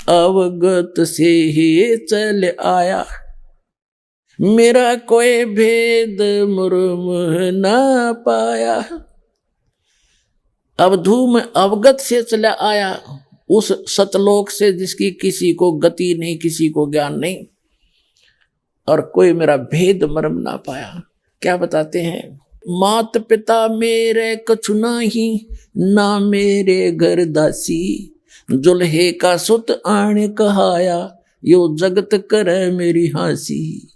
अवगत से ही चल आया, मेरा कोई भेद मुर्म ना पाया। अवधू में अवगत से चला आया, उस सतलोक से जिसकी किसी को गति नहीं, किसी को ज्ञान नहीं, और कोई मेरा भेद मर्म ना पाया। क्या बताते हैं? मात पिता मेरे कछु नाही, ना मेरे घर दासी, जुल्हे का सुत आने कहाया, यो जगत करे मेरी हासी।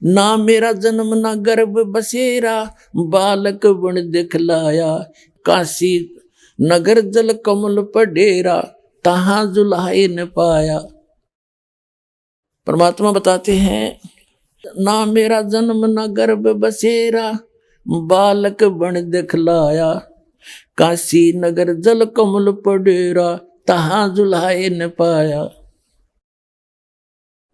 ना मेरा जन्म ना गर्भ बसेरा, बालक बन दिखलाया, काशी नगर जल कमल पर डेरा, तहां जुल्हाए न पाया। परमात्मा बताते हैं ना मेरा जन्म ना गर्भ बसेरा, बालक बन दिखलाया, काशी नगर जल कमल पर डेरा, तहां जुल्हाए न पाया।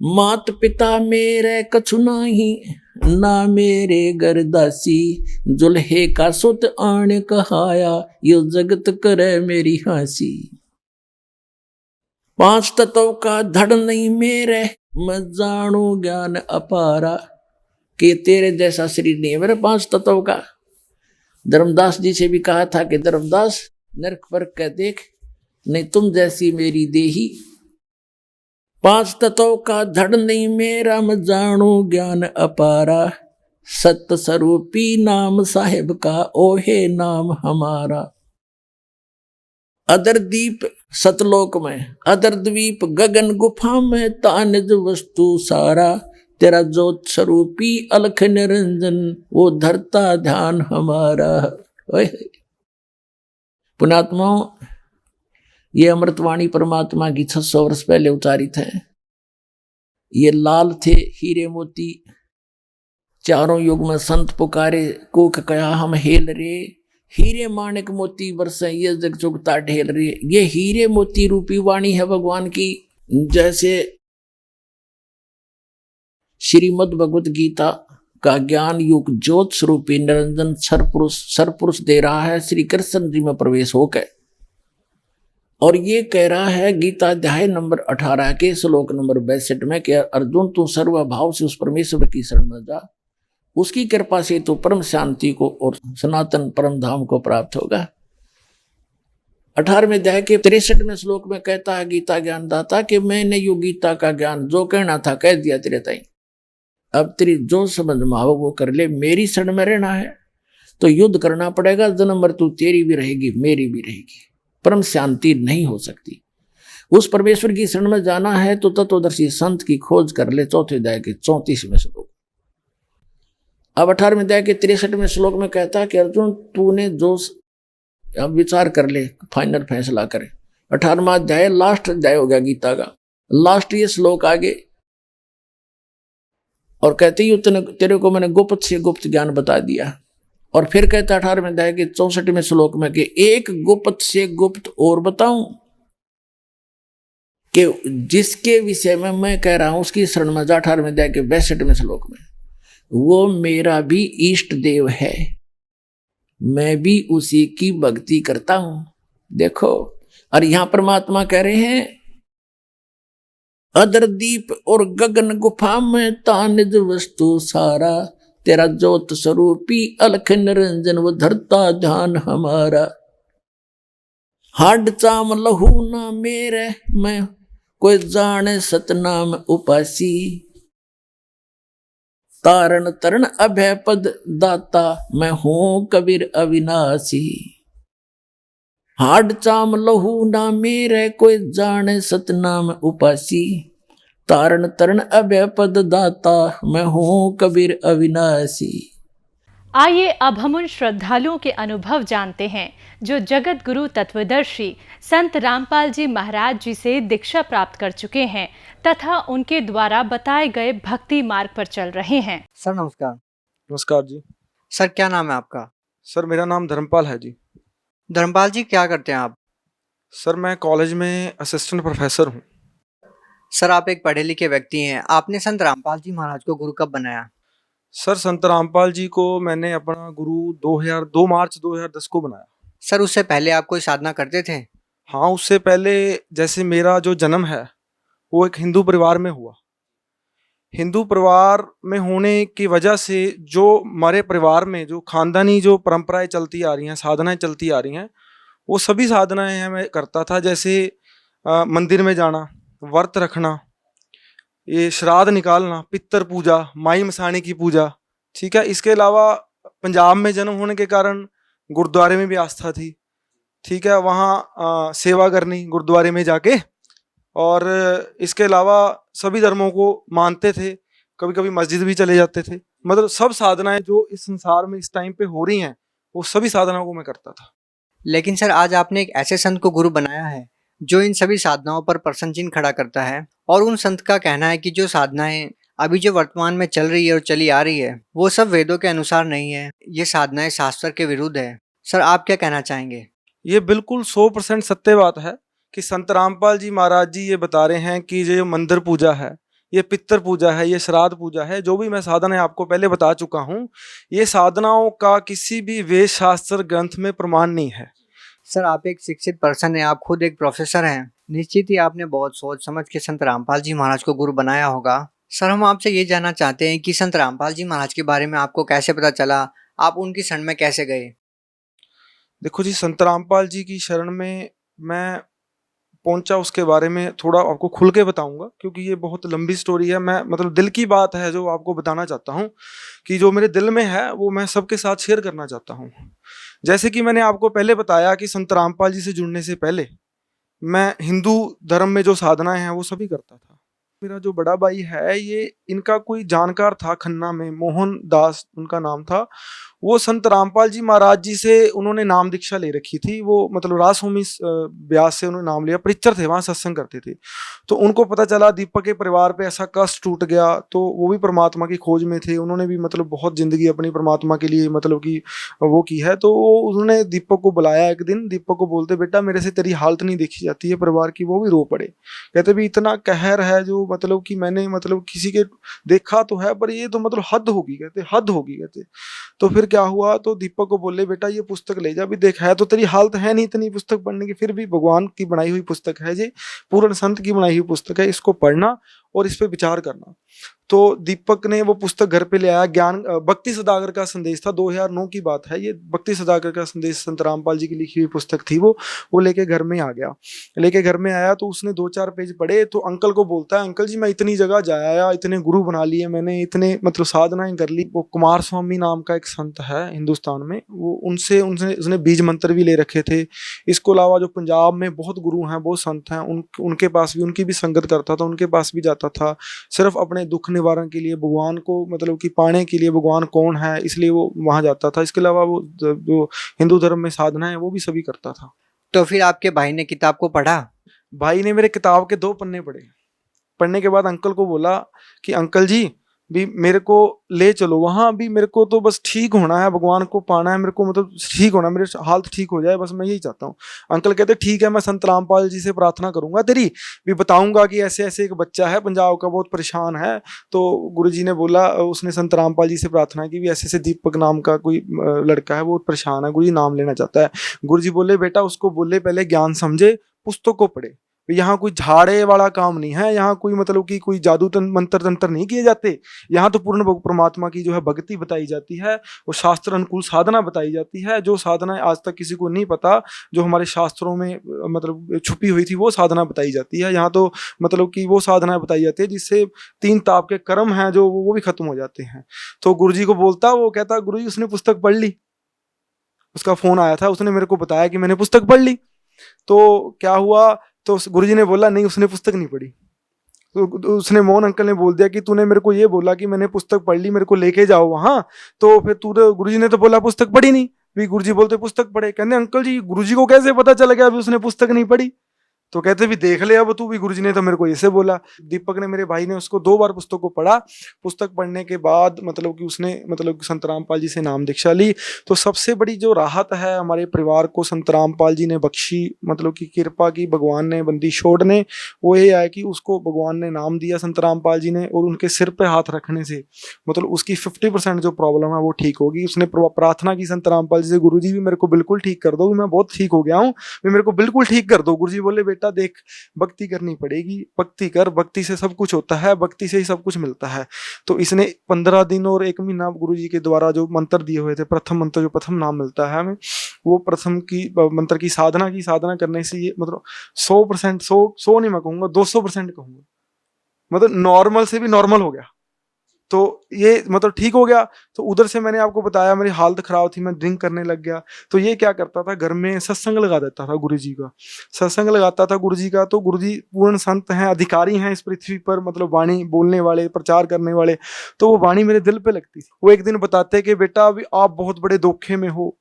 मात पिता मेरे कछु नाही, ना मेरे घर दासी, जुल्हे का सुत आने कहाया, यो जगत करे मेरी हासी। पांच तत्व का धड़ नहीं मेरे, मैं जानू ज्ञान अपारा। कि तेरे जैसा शरीर नहीं है मेरे पांच तत्व का। धर्मदास जी से भी कहा था कि धर्मदास नरक पर कह देख, नहीं तुम जैसी मेरी देही। पांच तत्व का धड़ नहीं मेरा, मैं जानू ज्ञान अपारा। सत्य स्वरूपी नाम साहिब का, ओहे नाम हमारा। अदर दीप सतलोक में, अदर द्वीप गगन गुफा में, तानिज वस्तु सारा। तेरा ज्योत स्वरूपी अलख निरंजन, वो धरता ध्यान हमारा। पुण्यात्माओं, ये अमृतवाणी परमात्मा की 600 वर्ष पहले उच्चारित है। ये लाल थे हीरे मोती, चारों युग में संत पुकारे, कोक कया हम हेल रे। हीरे माणिक मोती बरसे ये जग चुगता ढेल रे। ये हीरे मोती रूपी वाणी है भगवान की। जैसे श्रीमद् भगवत गीता का ज्ञान युग ज्योत स्वरूपी निरंजन सरपुरुष दे रहा है श्री कृष्ण जी में प्रवेश होकर। और ये कह रहा है गीता अध्याय नंबर 18 के श्लोक नंबर 62 में कि अर्जुन तू सर्वभाव से उस परमेश्वर की शरण में जा, उसकी कृपा से तो परम शांति को और सनातन परम धाम को प्राप्त होगा। 18वें अध्याय के 63वें श्लोक में कहता है गीता ज्ञानदाता कि मैंने यो गीता का ज्ञान जो कहना था कह दिया तेरे ताई। अब तेरी जो समझ में आओ वो कर ले। मेरी शरण में रहना है तो युद्ध करना पड़ेगा, जन्म मृत्यु तेरी भी रहेगी मेरी भी रहेगी, परम शांति नहीं हो सकती। उस परमेश्वर की शरण में जाना है तो तत्वदर्शी संत की खोज कर ले। चौथे अध्याय के 34वें श्लोक। अब 18वें अध्याय के 63वें श्लोक में कहता है कि अर्जुन तूने जो अब विचार कर ले, फाइनल फैसला करे। 18वां अध्याय लास्ट अध्याय हो गया गीता का, लास्ट ये श्लोक आगे। और कहते ही तेरे को मैंने गुप्त से गुप्त ज्ञान बता दिया। और फिर कहता 18वें अध्याय के 64वें श्लोक में कि एक गुप्त से गुप्त और बताऊं कि जिसके विषय में मैं कह रहा हूं उसकी शरण में जा। 18वें अध्याय के 62वें श्लोक में, वो मेरा भी इष्ट देव है, मैं भी उसी की भक्ति करता हूं। देखो, और यहां परमात्मा कह रहे हैं अदर दीप और गगन गुफा में तानिज वस्तु सारा। तेरा ज्योत स्वरूपी अलख निरंजन, वो धरता ध्यान हमारा। हाड चाम लहू ना मेरे, मैं कोई जाने सतनाम उपासी। तारण तरण अभय पद दाता, मैं हूं कबीर अविनाशी। हाड चाम लहू ना मेरे, कोई जाने सतनाम उपासी। तारण तरण अभय पद दाता, मैं हूं कबीर अविनाशी। आइए अब हम उन श्रद्धालुओं के अनुभव जानते हैं जो जगत गुरु तत्वदर्शी संत रामपाल जी महाराज जी से दीक्षा प्राप्त कर चुके हैं तथा उनके द्वारा बताए गए भक्ति मार्ग पर चल रहे हैं। सर नमस्कार। नमस्कार जी। सर क्या नाम है आपका? सर मेरा नाम धर्मपाल है जी। धर्मपाल जी क्या करते हैं आप? सर मैं कॉलेज में असिस्टेंट प्रोफेसर हूँ। सर आप एक पढ़े लिखे व्यक्ति हैं, आपने संत रामपाल जी महाराज को गुरु कब बनाया? सर संत रामपाल जी को मैंने अपना गुरु 2 मार्च 2010 को बनाया। सर उससे पहले आप कोई साधना करते थे? हाँ, उससे पहले जैसे मेरा जो जन्म है वो एक हिंदू परिवार में हुआ। हिंदू परिवार में होने की वजह से जो हमारे परिवार में जो खानदानी जो परंपराएं चलती आ रही हैं, साधनाएं चलती आ रही हैं, वो सभी साधनाएं मैं करता था। जैसे मंदिर में जाना, व्रत रखना, ये श्राद्ध निकालना, पितर पूजा, माई मसाणी की पूजा, ठीक है। इसके अलावा पंजाब में जन्म होने के कारण गुरुद्वारे में भी आस्था थी, ठीक है। वहाँ सेवा करनी गुरुद्वारे में जाके, और इसके अलावा सभी धर्मों को मानते थे, कभी कभी मस्जिद भी चले जाते थे। मतलब सब साधनाएं जो इस संसार में इस टाइम पे हो रही हैं वो सभी साधनाओं को मैं करता था। लेकिन सर आज आपने एक ऐसे संत को गुरु बनाया है जो इन सभी साधनाओं पर प्रश्न चिन्ह खड़ा करता है, और उन संत का कहना है कि जो साधनाएं अभी जो वर्तमान में चल रही है और चली आ रही है वो सब वेदों के अनुसार नहीं है, ये साधनाएं शास्त्र के विरुद्ध है। सर आप क्या कहना चाहेंगे? ये बिल्कुल 100% सत्य बात है कि संत रामपाल जी महाराज जी ये बता रहे हैं कि ये मंदिर पूजा है, ये पितर पूजा है, ये श्राद्ध पूजा है, जो भी मैं साधना आपको पहले बता चुका हूँ, ये साधनाओं का किसी भी वेद शास्त्र ग्रंथ में प्रमाण नहीं है। सर आप एक शिक्षित पर्सन हैं, आप खुद एक प्रोफेसर हैं, निश्चित ही आपने बहुत सोच समझ के संत रामपाल जी महाराज को गुरु बनाया होगा। सर, हम आपसे ये जानना चाहते हैं कि संत रामपाल जी महाराज के बारे में आपको कैसे पता चला, आप उनकी शरण में कैसे गए? देखो जी, संत रामपाल जी की शरण में मैं पहुंचा, उसके बारे में थोड़ा आपको खुल के बताऊंगा, क्योंकि ये बहुत लंबी स्टोरी है। मैं मतलब दिल की बात है जो आपको बताना चाहता हूँ, कि जो मेरे दिल में है वो मैं सबके साथ शेयर करना चाहता हूँ। जैसे कि मैंने आपको पहले बताया कि संत रामपाल जी से जुड़ने से पहले मैं हिंदू धर्म में जो साधनाएं हैं वो सभी करता था। मेरा जो बड़ा भाई है, ये इनका कोई जानकार था खन्ना में, मोहन दास उनका नाम था। वो संत रामपाल जी महाराज जी से उन्होंने नाम दीक्षा ले रखी थी। वो मतलब रासहोमी ब्यास से उन्होंने नाम लिया, परिचर थे, वहां सत्संग करते थे। तो उनको पता चला दीपक के परिवार पे ऐसा कष्ट टूट गया, तो वो भी परमात्मा की खोज में थे। उन्होंने भी मतलब बहुत जिंदगी अपनी परमात्मा के लिए मतलब कि वो की है। तो उन्होंने दीपक को बुलाया एक दिन, दीपक को बोलते, बेटा मेरे से तेरी हालत नहीं देखी जाती है परिवार की। वो भी रो पड़े, कहते भी इतना कहर है जो मतलब कि मैंने मतलब किसी के देखा तो है, पर ये तो मतलब हद होगी, कहते हद होगी कहते। तो फिर क्या हुआ, तो दीपक को बोले, बेटा ये पुस्तक ले जा, भी देख है तो तेरी हालत है नहीं इतनी पुस्तक पढ़ने की, फिर भी भगवान की बनाई हुई पुस्तक है ये, पूर्ण संत की बनाई हुई पुस्तक है, इसको पढ़ना और इस पे विचार करना। तो दीपक ने वो पुस्तक घर पे ले आया। ज्ञान भक्ति सदागर का संदेश था, 2009 की बात है ये। भक्ति सदागर का संदेश संत रामपाल जी की लिखी हुई पुस्तक थी। वो लेके घर में आ गया। लेके घर में आया तो उसने 2-4 पेज पढ़े, तो अंकल को बोलता है, अंकल जी मैं इतनी जगह जाया, इतने गुरु बना लिए मैंने, इतने मतलब साधनाएं कर ली। वो कुमार स्वामी नाम का एक संत है हिंदुस्तान में, वो उनसे उसने बीज मंत्र भी ले रखे थे। इसको अलावा जो पंजाब में बहुत गुरु हैं, बहुत संत हैं, उनके पास भी, उनकी भी संगत करता था, उनके पास भी जाता था, सिर्फ अपने दुख निवारण के लिए, भगवान को मतलब कि पाने के लिए, भगवान कौन है इसलिए वो वहां जाता था। इसके अलावा वो जो हिंदू धर्म में साधना है वो भी सभी करता था। तो फिर आपके भाई ने किताब को पढ़ा? भाई ने मेरे किताब के 2 पन्ने पढ़े। पढ़ने के बाद अंकल को बोला कि अंकल जी भी मेरे को ले चलो वहां, भी मेरे को तो बस ठीक होना है, भगवान को पाना है, मेरे को मतलब ठीक होना है, मेरी हालत ठीक हो जाए, बस मैं यही चाहता हूँ। अंकल कहते ठीक है, मैं संत रामपाल जी से प्रार्थना करूंगा तेरी, भी बताऊंगा कि ऐसे ऐसे एक बच्चा है पंजाब का, बहुत परेशान है। तो गुरुजी ने बोला, उसने संत रामपाल जी से प्रार्थना की भी ऐसे ऐसे दीपक नाम का कोई लड़का है, बहुत परेशान है, गुरुजी नाम लेना चाहता है। गुरुजी बोले बेटा उसको बोले पहले ज्ञान समझे, पुस्तक को पढ़े, यहाँ कोई झाड़े वाला काम नहीं है, यहाँ कोई मतलब कि कोई जादू मंत्र तंत्र नहीं किए जाते, यहाँ तो पूर्ण परमात्मा की जो है भक्ति बताई जाती है, वो शास्त्र अनुकूल साधना बताई जाती है, जो साधना आज तक किसी को नहीं पता, जो हमारे शास्त्रों में मतलब छुपी हुई थी, वो साधना बताई जाती है। यहाँ तो मतलब कि वो साधना बताई जाती है जिससे 3 ताप के कर्म हैं जो वो भी खत्म हो जाते हैं। तो गुरुजी को बोलता, वो कहता गुरुजी उसने पुस्तक पढ़ ली। उसका फोन आया था, उसने मेरे को बताया कि मैंने पुस्तक पढ़ ली। तो क्या हुआ, तो गुरुजी ने बोला नहीं उसने पुस्तक नहीं पढ़ी। तो उसने मोहन अंकल ने बोल दिया कि तूने मेरे को ये बोला कि मैंने पुस्तक पढ़ ली, मेरे को लेके जाओ वहां, तो फिर गुरुजी ने तो बोला पुस्तक पढ़ी नहीं। भी गुरुजी बोलते पुस्तक पढ़े, कहते अंकल जी गुरुजी को कैसे पता चल गया अभी उसने पुस्तक नहीं पढ़ी? तो कहते भी देख ले अब तू भी, गुरुजी ने तो मेरे को ऐसे बोला। दीपक ने, मेरे भाई ने उसको 2 बार पुस्तक को पढ़ा। पुस्तक पढ़ने के बाद मतलब कि उसने मतलब संत रामपाल जी से नाम दीक्षा ली। तो सबसे बड़ी जो राहत है हमारे परिवार को संत रामपाल जी ने बख्शी, मतलब कि कृपा की भगवान ने, बंदी छोड़ ने, वो ये है कि उसको भगवान ने नाम दिया संत रामपाल जी ने, और उनके सिर पे हाथ रखने से मतलब उसकी 50% जो प्रॉब्लम है वो ठीक होगी। उसने प्रार्थना की संत रामपाल जी से, गुरु जी भी मेरे को बिल्कुल ठीक कर दो, मैं बहुत ठीक हो गया हूँ, मेरे को बिल्कुल ठीक कर दो। गुरु जी बोले बेटा देख भक्ति करनी पड़ेगी, भक्ति कर, भक्ति से सब कुछ होता है, भक्ति से ही सब कुछ मिलता है। तो इसने 15 दिन और 1 महीना गुरुजी के द्वारा जो मंत्र दिए हुए थे, प्रथम मंत्र जो प्रथम नाम मिलता है हमें, वो प्रथम की मंत्र की साधना करने से ये मतलब 100% 100 नहीं मैं कहूंगा, 200% कहूंगा, मतलब नॉर्मल से भी नॉर्मल हो गया। तो ये मतलब ठीक हो गया। तो उधर से मैंने आपको बताया मेरी हालत खराब थी, मैं ड्रिंक करने लग गया। तो ये क्या करता था, घर में सत्संग लगा देता था गुरुजी का, सत्संग लगाता था गुरुजी का। तो गुरुजी पूर्ण संत हैं, अधिकारी हैं इस पृथ्वी पर, मतलब वाणी बोलने वाले, प्रचार करने वाले। तो वो वाणी मेरे दिल पे लगती थी। वो एक दिन बताते कि बेटा अभी आप बहुत बड़े धोखे में हो,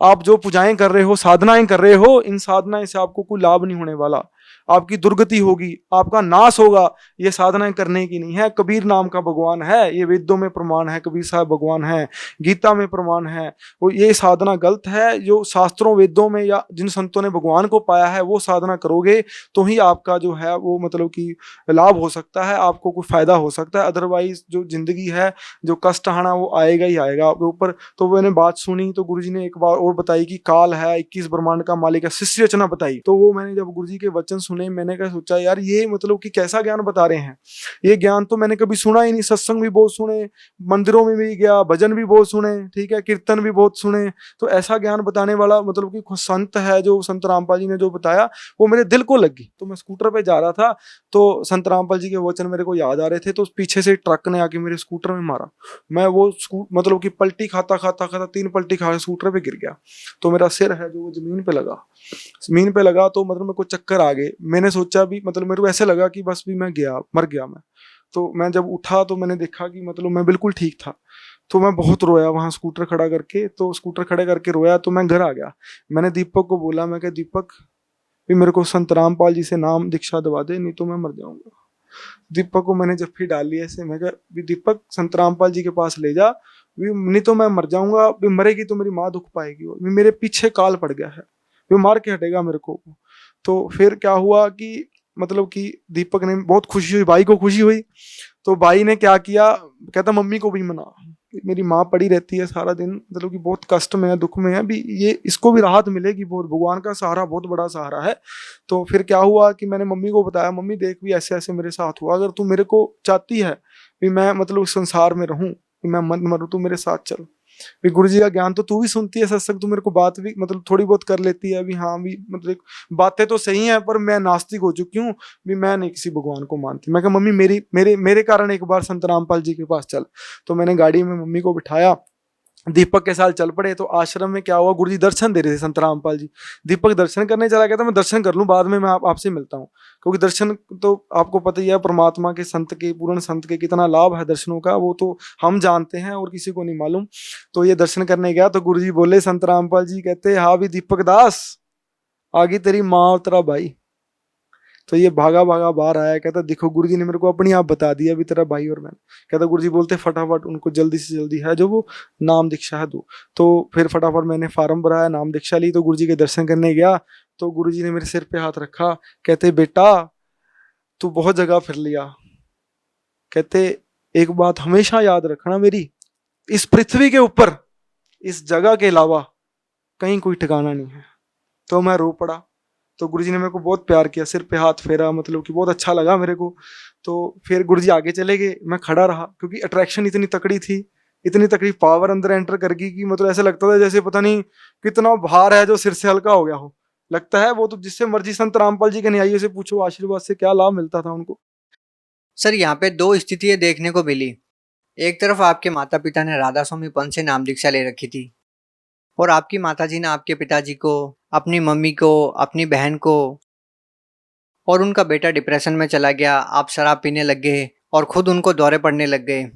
आप जो पूजाएं कर रहे हो, साधनाएं कर रहे हो, इन साधनाएं से आपको कोई लाभ नहीं होने वाला, आपकी दुर्गति होगी, आपका नाश होगा, ये साधनाएं करने की नहीं है। कबीर नाम का भगवान है, ये वेदों में प्रमाण है, कबीर साहब भगवान है, गीता में प्रमाण है। वो ये साधना गलत है, जो शास्त्रों वेदों में या जिन संतों ने भगवान को पाया है वो साधना करोगे तो ही आपका जो है वो मतलब कि लाभ हो सकता है, आपको कोई फायदा हो सकता है। अदरवाइज जो जिंदगी है, जो कष्ट आना वो आएगा ही आएगा आपके ऊपर। तो मैंने बात सुनी तो गुरुजी ने एक बार और बताई कि काल है 21 ब्रह्मांड का मालिक है, सृष्टि रचना बताई। तो वो मैंने जब गुरुजी के वचन सुने, मैंने क्या सोचा यार ये मतलब कि कैसा ज्ञान बता रहे हैं, ये ज्ञान तो मैंने कभी सुना ही नहीं। सत्संग भी बहुत सुने, मंदिरों में भी गया, भजन भी बहुत सुने, ठीक है, कीर्तन भी बहुत सुने, तो ऐसा ज्ञान बताने वाला मतलब कि खुद संत है, जो संत रामपाल जी ने जो बताया वो मेरे दिल को लगी। तो मैं स्कूटर पे जा रहा था, तो संत रामपाल जी के वचन मेरे को याद आ रहे थे, तो पीछे से ट्रक ने आके मेरे स्कूटर में मारा। मैं वो मतलब कि पलटी खाता खाता खाता 3 पलटी खा स्कूटर पे गिर गया। तो मेरा सिर है जो वो जमीन पे लगा, जमीन पे लगा, तो मतलब मेरे को चक्कर आ गए। मैंने सोचा भी मतलब मेरे को ऐसे लगा कि बस भी मैं गया, मर गया मैं। तो मैं जब उठा तो मैंने देखा कि मतलब मैं बिल्कुल ठीक था। तो मैं बहुत रोया वहां स्कूटर खड़ा करके, तो स्कूटर खड़े करके रोया। तो मैं घर आ गया, मैंने दीपक को बोला, मैं कहा दीपक भी मेरे को संत रामपाल जी से नाम दीक्षा दबा दे, नहीं तो मैं मर जाऊंगा। दीपक को मैंने जफ्फी डाल ली ऐसे, मैं कहा भी दीपक संत रामपाल जी के पास ले जा, भी नहीं तो मैं मर जाऊंगा, भी मरेगी तो मेरी माँ दुख पाएगी, भी मेरे पीछे काल पड़ गया है, भी मार के हटेगा मेरे को। तो फिर क्या हुआ कि मतलब कि दीपक ने बहुत खुशी हुई, भाई को खुशी हुई, तो भाई ने क्या किया, कहता मम्मी को भी मना, मेरी माँ पड़ी रहती है सारा दिन, मतलब कि बहुत कष्ट में है, दुख में है, भी ये इसको भी राहत मिलेगी, बहुत भगवान का सहारा बहुत बड़ा सहारा है। तो फिर क्या हुआ कि मैंने मम्मी को बताया, मम्मी देख भी ऐसे ऐसे मेरे साथ हुआ, अगर तू मेरे को चाहती है भी मैं मतलब इस संसार में रहूं, कि मैं मन मरूं, तू मेरे साथ चल। भी गुरु जी का ज्ञान तो तू भी सुनती है, सत्संग तू मेरे को बात भी मतलब थोड़ी बहुत कर लेती है, भी हाँ भी मतलब बातें तो सही हैं, पर मैं नास्तिक हो चुकी हूँ, भी मैं नहीं किसी भगवान को मानती। मैं कहा मम्मी मेरी मेरे मेरे कारण एक बार संत रामपाल जी के पास चल। तो मैंने गाड़ी में मम्मी को बिठाया, दीपक के साथ चल पड़े। तो आश्रम में क्या हुआ, गुरु जी दर्शन दे रहे थे संत रामपाल जी, दीपक दर्शन करने चला गया था, मैं दर्शन कर लूं बाद में मैं आपसे मिलता हूँ, क्योंकि दर्शन तो आपको पता ही है परमात्मा के, संत के, पूर्ण संत के कितना लाभ है दर्शनों का, वो तो हम जानते हैं और किसी को नहीं मालूम। तो ये दर्शन करने गया, तो गुरु जी बोले, संत रामपाल जी कहते, हाँ भी दीपक दास, आगे तेरी माँ और तेरा भाई। तो ये भागा भागा बाहर आया, कहता देखो गुरुजी ने मेरे को अपनी आप बता दिया भी तेरा भाई और मैं। कहता गुरुजी बोलते फटाफट उनको जल्दी से जल्दी है जो वो नाम दीक्षा है दो। तो फिर फटाफट मैंने फार्म भराया, नाम दीक्षा ली, तो गुरुजी के दर्शन करने गया। तो गुरुजी ने मेरे सिर पे हाथ रखा, कहते बेटा तू बहुत जगह फिर लिया, कहते एक बात हमेशा याद रखना मेरी, इस पृथ्वी के ऊपर इस जगह के अलावा कहीं कोई ठिकाना नहीं है। तो मैं रो पड़ा। तो गुरुजी ने मेरे को बहुत प्यार किया, सिर पे हाथ फेरा, मतलब कि बहुत अच्छा लगा मेरे को। तो फिर गुरुजी आगे चले गए, मैं खड़ा रहा, क्योंकि अट्रैक्शन इतनी तकड़ी थी, इतनी तकड़ी पावर अंदर एंटर कर गई कि मतलब ऐसा लगता था जैसे पता नहीं कितना भार है जो सिर से हल्का हो गया हो। लगता है वो तो जिससे मर्जी संत रामपाल जी के न्यायियों से पूछो, आशीर्वाद से क्या लाभ मिलता था उनको। सर यहाँ पे 2 स्थितियां देखने को मिली। एक तरफ आपके माता पिता ने राधा स्वामी पंत से नाम दीक्षा ले रखी थी, और आपकी माताजी ने आपके पिताजी को, अपनी मम्मी को, अपनी बहन को, और उनका बेटा डिप्रेशन में चला गया, आप शराब पीने लग गए और खुद उनको दौरे पड़ने लग गए।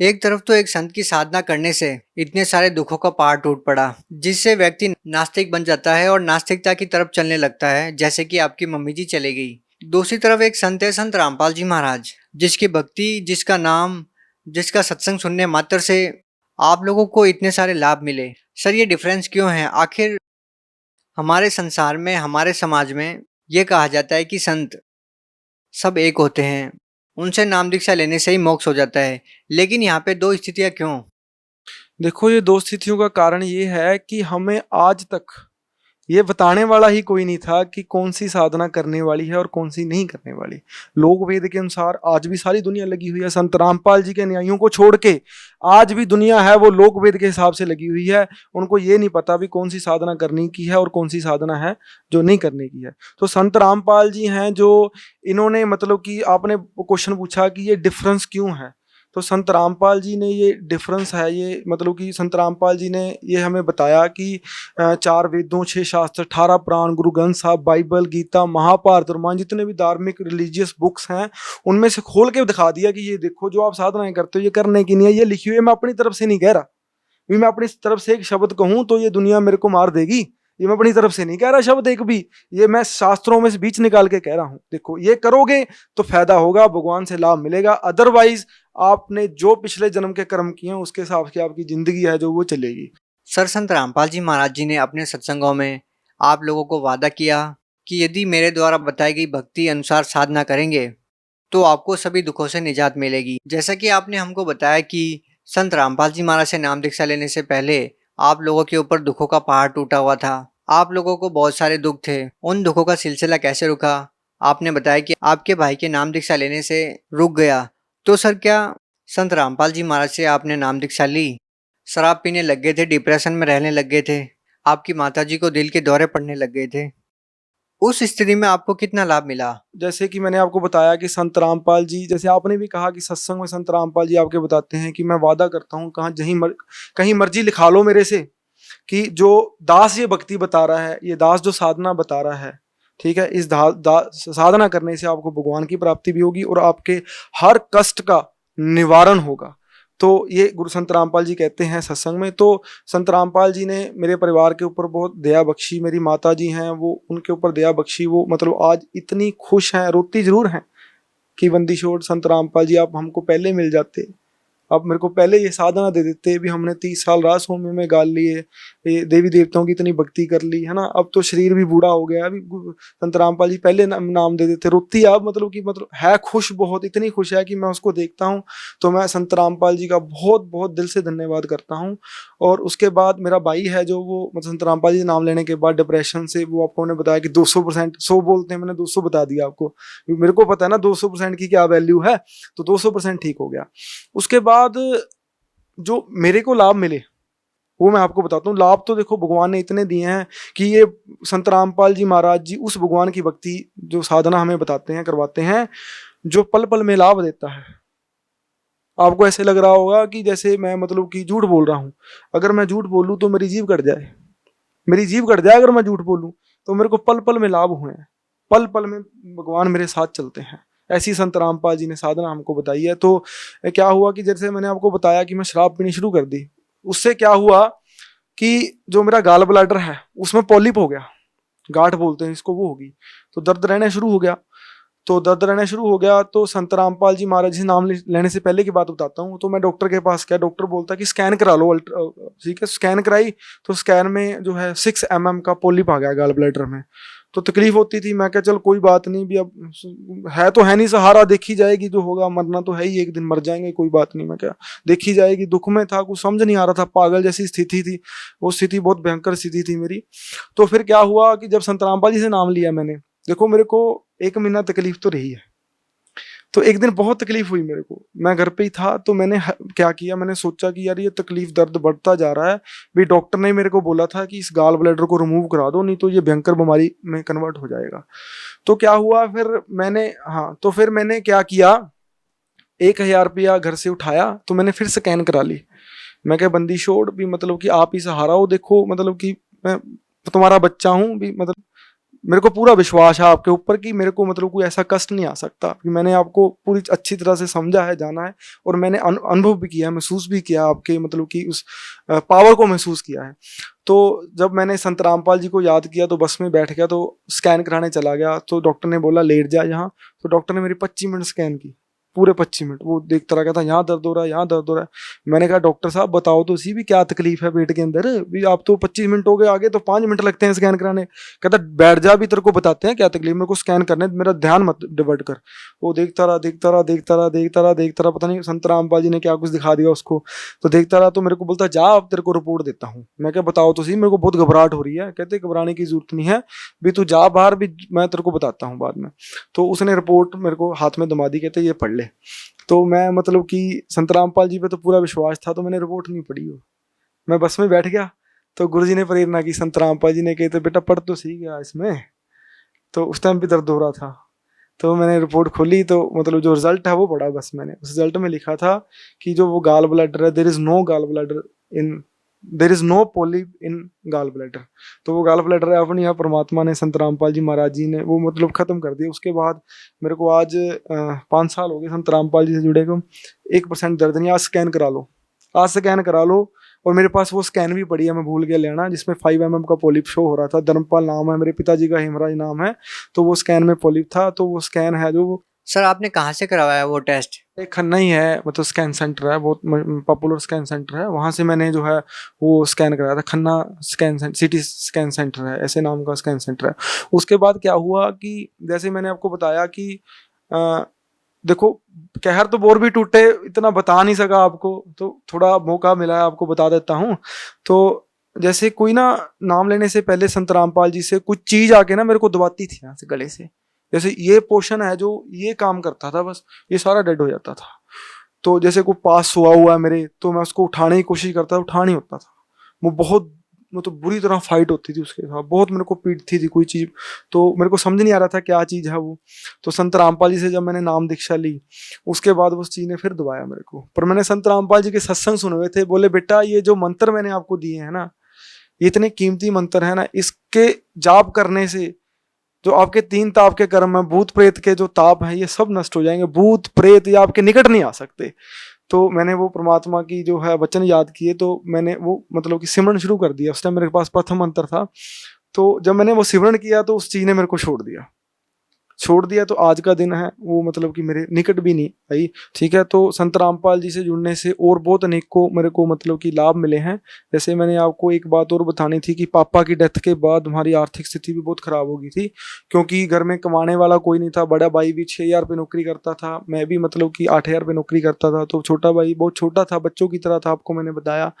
एक तरफ तो एक संत की साधना करने से इतने सारे दुखों का पहाड़ टूट पड़ा, जिससे व्यक्ति नास्तिक बन जाता है और नास्तिकता की तरफ चलने लगता है, जैसे कि आपकी मम्मी जी चले गई। दूसरी तरफ एक संत है, संत रामपाल जी महाराज, जिसकी भक्ति, जिसका नाम, जिसका सत्संग सुनने मात्र से आप लोगों को इतने सारे लाभ मिले। सर ये डिफरेंस क्यों है? आखिर हमारे संसार में, हमारे समाज में ये कहा जाता है कि संत सब एक होते हैं, उनसे नाम दीक्षा लेने से ही मोक्ष हो जाता है, लेकिन यहाँ पे 2 स्थितियाँ क्यों? देखो ये 2 स्थितियों का कारण ये है कि हमें आज तक ये बताने वाला ही कोई नहीं था कि कौन सी साधना करने वाली है और कौन सी नहीं करने वाली। लोक वेद के अनुसार आज भी सारी दुनिया लगी हुई है, संत रामपाल जी के न्यायों को छोड़ के आज भी दुनिया है वो लोक वेद के हिसाब से लगी हुई है। उनको ये नहीं पता भी कौन सी साधना करने की है और कौन सी साधना है जो नहीं करने की है। तो संत रामपाल जी हैं जो इन्होंने मतलब कि आपने क्वेश्चन पूछा कि ये डिफरेंस क्यों है, तो संत रामपाल जी ने ये डिफरेंस है, ये मतलब कि संत रामपाल जी ने ये हमें बताया कि 4 वेदों, 6 शास्त्र, 18 पुराण, गुरु ग्रंथ साहब, बाइबल, गीता, महाभारत, रामायण, जितने भी धार्मिक रिलीजियस बुक्स हैं उनमें से खोल के दिखा दिया कि ये देखो जो आप साधनाएं करते हो ये करने की नहीं है, ये लिखी हुई है। मैं अपनी तरफ से नहीं कह रहा, मैं अपनी तरफ से एक शब्द कहूं तो ये दुनिया मेरे को मार देगी, ये मैं अपनी तरफ से नहीं कह रहा शब्द एक भी, ये मैं शास्त्रों में से बीच निकाल के कह रहा हूं। देखो ये करोगे तो फायदा होगा, भगवान से लाभ मिलेगा, अदरवाइज आपने जो पिछले जन्म के कर्म किए हैं उसके हिसाब से आपकी जिंदगी है जो वो चलेगी। सर संत रामपाल जी महाराज जी ने अपने सत्संगों में आप लोगों को वादा किया कि यदि मेरे द्वारा बताई गई भक्ति अनुसार साधना करेंगे तो आपको सभी दुखों से निजात मिलेगी। जैसा कि आपने हमको बताया कि संत रामपाल जी महाराज से नाम दीक्षा लेने से पहले आप लोगों के ऊपर दुखों का पहाड़ टूटा हुआ था, आप लोगों को बहुत सारे दुख थे, उन दुखों का सिलसिला कैसे रुका आपने बताया कि आपके भाई के नाम दीक्षा लेने से रुक गया, तो सर क्या संत रामपाल जी महाराज से आपने नाम दीक्षा ली, शराब पीने लग गए थे, डिप्रेशन में रहने लग गए थे, आपकी माताजी को दिल के दौरे पड़ने लग गए थे, उस स्थिति में आपको कितना लाभ मिला? जैसे कि मैंने आपको बताया कि संत रामपाल जी, जैसे आपने भी कहा कि सत्संग में संत रामपाल जी आपके बताते हैं कि मैं वादा करता हूँ कहीं मर्जी लिखा लो मेरे से कि जो दास ये भक्ति बता रहा है, ये दास जो साधना बता रहा है, ठीक है, इस साधना करने से आपको भगवान की प्राप्ति भी होगी और आपके हर कष्ट का निवारण होगा। तो ये गुरु संत रामपाल जी कहते हैं सत्संग में। तो संत रामपाल जी ने मेरे परिवार के ऊपर बहुत दया बख्शी, मेरी माता जी हैं वो, उनके ऊपर दया बख्शी, वो मतलब आज इतनी खुश हैं, रोती जरूर हैं कि वंदी छोड़ संत रामपाल जी आप हमको पहले मिल जाते, आप मेरे को पहले ये साधना दे देते, भी हमने 30 साल रास होमे में गाल लिए, ये देवी देवताओं की इतनी भक्ति कर ली है ना, अब तो शरीर भी बूढ़ा हो गया, अभी संत रामपाल जी पहले नाम दे देते। रोती आप मतलब है खुश, बहुत इतनी खुश है कि मैं उसको देखता हूँ तो मैं संत रामपाल जी का बहुत बहुत दिल से धन्यवाद करता हूँ। और उसके बाद मेरा भाई है जो वो मतलब संत रामपाल जी नाम लेने के बाद डिप्रेशन से, वो आपको ने बताया कि 200%, 100 बोलते हैं, मैंने 200 बता दिया आपको, मेरे को पता है ना 200% की क्या वैल्यू है, तो 200% ठीक हो गया। उसके बाद जो मेरे को लाभ मिले वो मैं आपको बताता हूँ। लाभ तो देखो भगवान ने इतने दिए हैं कि ये संत रामपाल जी महाराज जी उस भगवान की भक्ति जो साधना हमें बताते हैं, करवाते हैं, जो पल पल में लाभ देता है। आपको ऐसे लग रहा होगा कि जैसे मैं मतलब कि झूठ बोल रहा हूँ, अगर मैं झूठ बोलूँ तो मेरी जीभ कट जाए, मेरी जीभ कट जाए अगर मैं झूठ बोलूँ, तो मेरे को पल पल में लाभ हुए हैं, पल पल में भगवान मेरे साथ चलते हैं। ऐसी संत रामपाल जी ने साधना हमको बताई है। तो क्या हुआ कि जैसे मैंने आपको बताया कि मैं शराब पीनी शुरू कर दी, उससे क्या हुआ कि जो मेरा गाल ब्लैडर है उसमें पॉलिप हो गया, गांठ बोलते हैं इसको, वो होगी, तो दर्द रहना शुरू हो गया। तो दर्द रहना शुरू हो गया तो संत रामपाल जी महाराज जी नाम लेने से पहले की बात बताता हूँ। तो मैं डॉक्टर के पास गया, डॉक्टर बोलता कि स्कैन करा लो, ठीक है, स्कैन कराई तो स्कैन में जो है 6 mm का पॉलिप आ गया गाल ब्लैडर में। तो तकलीफ होती थी, मैं क्या चल कोई बात नहीं, भी अब है तो है नहीं सहारा, देखी जाएगी, जो होगा मरना तो है ही, एक दिन मर जाएंगे, कोई बात नहीं, मैं क्या देखी जाएगी। दुख में था, कुछ समझ नहीं आ रहा था, पागल जैसी स्थिति थी, वो स्थिति बहुत भयंकर स्थिति थी मेरी। तो फिर क्या हुआ कि जब संत रामपाल जी से नाम लिया मैंने, देखो मेरे को 1 महीना तकलीफ तो रही है। तो एक दिन बहुत तकलीफ हुई मेरे को, मैं घर पे ही था, तो मैंने क्या किया, मैंने सोचा कि यार ये तकलीफ दर्द बढ़ता जा रहा है, भी डॉक्टर ने मेरे को बोला था कि इस गाल ब्लैडर को रिमूव करा दो, नहीं तो ये भयंकर बीमारी में कन्वर्ट हो जाएगा। तो क्या हुआ फिर मैंने क्या किया, 1000 रुपया घर से उठाया, तो मैंने फिर स्कैन करा ली। मैं क्या बंदी छोड़, भी मतलब कि आप ही सहारा हो, देखो मतलब कि मैं तुम्हारा बच्चा हूँ, भी मतलब मेरे को पूरा विश्वास है आपके ऊपर कि मेरे को मतलब कोई ऐसा कष्ट नहीं आ सकता, कि मैंने आपको पूरी अच्छी तरह से समझा है, जाना है, और मैंने अनुभव भी किया है, महसूस भी किया आपके मतलब कि उस पावर को महसूस किया है। तो जब मैंने संत रामपाल जी को याद किया तो बस में बैठ गया, तो स्कैन कराने चला गया, तो डॉक्टर ने बोला लेट जा यहाँ। तो डॉक्टर ने मेरी 25 मिनट स्कैन की, पूरे 25 मिनट वो देखता रहा, कहता यहाँ दर्द हो रहा है, यहाँ दर्द हो रहा है। मैंने कहा डॉक्टर साहब बताओ तो सी भी क्या तकलीफ है पेट के अंदर, भी आप तो 25 मिनट हो गए, आगे तो 5 मिनट लगते हैं स्कैन कराने। कहता बैठ जा, भी तेरे को बताते हैं क्या तकलीफ, मेरे को स्कैन करने, मेरा ध्यान मत डिवर्ट कर। वो देखता रहा, पता नहीं संत रामपाल जी ने क्या कुछ दिखा दिया उसको। तो देखता रहा, तो मेरे को बोलता जा अब तेरे को रिपोर्ट देता हूँ। मैं क्या बताओ तो सी, मेरे को बहुत घबराहट हो रही है। कहते घबराने की जरूरत नहीं है, भी तू जा बाहर, भी मैं तेरे को बताता हूँ बाद में। तो उसने रिपोर्ट मेरे को हाथ में दमा दी, कहते ये पढ़ ले। तो मैं मतलब कि संत रामपाल जी पे तो पूरा विश्वास था, तो मैंने रिपोर्ट नहीं पढ़ी हो, मैं बस में बैठ गया। तो गुरुजी ने प्रेरणा की, संत रामपाल जी ने कहते बेटा पढ़ तो सही गया इसमें। तो उस टाइम भी दर्द हो रहा था, तो मैंने रिपोर्ट खोली, तो मतलब जो रिजल्ट है वो पढ़ा बस मैंने। उस रिजल्ट में लिखा था कि जो वो गाल ब्लैडर है, there is no polyp in gall bladder. तो वो गाल ब्लैडर है अपनी यहाँ परमात्मा ने, संत रामपाल जी महाराज जी ने वो मतलब खत्म कर दिया। उसके बाद मेरे को आज 5 साल हो गए संत रामपाल जी से जुड़े को, 1% दर्द नहीं। आज स्कैन करा लो, और मेरे पास वो स्कैन भी पड़ी है, मैं भूल गया लेना, जिसमें 5 mm का पॉलिप शो हो रहा था। धर्मपाल नाम है, मेरे पिताजी का हेमराज नाम है, तो वो स्कैन में पॉलिप था। तो वो स्कैन है जो सर आपने कहाँ से करवाया वो टेस्ट? एक खन्ना ही है, मतलब स्कैन सेंटर है, बहुत पॉपुलर स्कैन सेंटर है, वहाँ से मैंने जो है वो स्कैन कराया था। खन्ना सिटी स्कैन सेंटर है, ऐसे नाम का स्कैन सेंटर है। उसके बाद क्या हुआ कि जैसे मैंने आपको बताया कि देखो कहर तो बोर भी टूटे, इतना बता नहीं सका आपको, तो थोड़ा मौका मिला है आपको बता देता हूँ। तो जैसे कोई ना नाम लेने से पहले संत रामपाल जी से कुछ चीज आके ना मेरे को दबाती थी यहाँ से गले से, जैसे ये पोर्शन है जो ये काम करता था, बस ये सारा डेड हो जाता था। तो जैसे कोई पास हुआ है मेरे, तो मैं उसको उठाने की कोशिश करता था, उठा नहीं होता था। वो बहुत मतलब बुरी तरह फाइट होती थी उसके साथ, बहुत मेरे को पीटती थी कोई चीज़, तो मेरे को समझ नहीं आ रहा था क्या चीज़ है वो। तो संत रामपाल जी से जब मैंने नाम दीक्षा ली, उसके बाद उस चीज़ ने फिर दबाया मेरे को। पर मैंने संत रामपाल जी के सत्संग सुने हुए थे, बोले बेटा ये जो मंत्र मैंने आपको दिए हैं ना, ये इतने कीमती मंत्र है ना, इसके जाप करने से जो आपके 3 ताप के कर्म है, भूत प्रेत के जो ताप है, ये सब नष्ट हो जाएंगे। भूत प्रेत ये आपके निकट नहीं आ सकते। तो मैंने वो परमात्मा की जो है वचन याद किए, तो मैंने वो मतलब कि सिमरन शुरू कर दिया। उस टाइम मेरे पास प्रथम मंत्र था, तो जब मैंने वो सिमरन किया तो उस चीज़ ने मेरे को छोड़ दिया। तो आज का दिन है वो मतलब कि मेरे निकट भी नहीं आई। ठीक है, तो संत रामपाल जी से जुड़ने से और बहुत अनेक को मेरे को मतलब कि लाभ मिले हैं। जैसे मैंने आपको एक बात और बतानी थी कि पापा की डेथ के बाद हमारी आर्थिक स्थिति भी बहुत खराब हो गई थी, क्योंकि घर में कमाने वाला कोई नहीं था। बड़ा भाई भी 6,000 रुपये नौकरी करता था, मैं भी मतलब कि 8,000 रुपये नौकरी करता था। तो छोटा भाई बहुत छोटा था, बच्चों की तरह था, आपको मैंने बताया।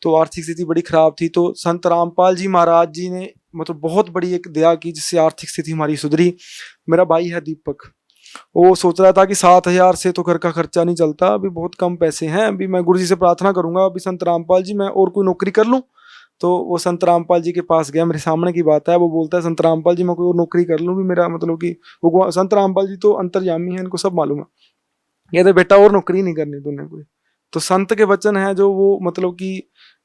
तो आर्थिक स्थिति बड़ी खराब थी। तो संत रामपाल जी महाराज जी ने मतलब बहुत बड़ी एक दया की, जिससे आर्थिक स्थिति हमारी सुधरी। मेरा भाई है दीपक, वो सोच रहा था कि 7,000 से तो घर का खर्चा नहीं चलता, अभी बहुत कम पैसे हैं, अभी मैं गुरु जी से प्रार्थना करूंगा अभी संत रामपाल जी मैं और कोई नौकरी कर लूं। तो वो संत रामपाल जी के पास गया, मेरे सामने की बात है, वो बोलता है संत रामपाल जी मैं कोई और नौकरी कर लूं भी, मेरा मतलब कि वो संत रामपाल जी तो अंतर्यामी है, इनको सब मालूम है। कहते बेटा और नौकरी नहीं करनी तूने कोई। तो संत के वचन है जो वो मतलब कि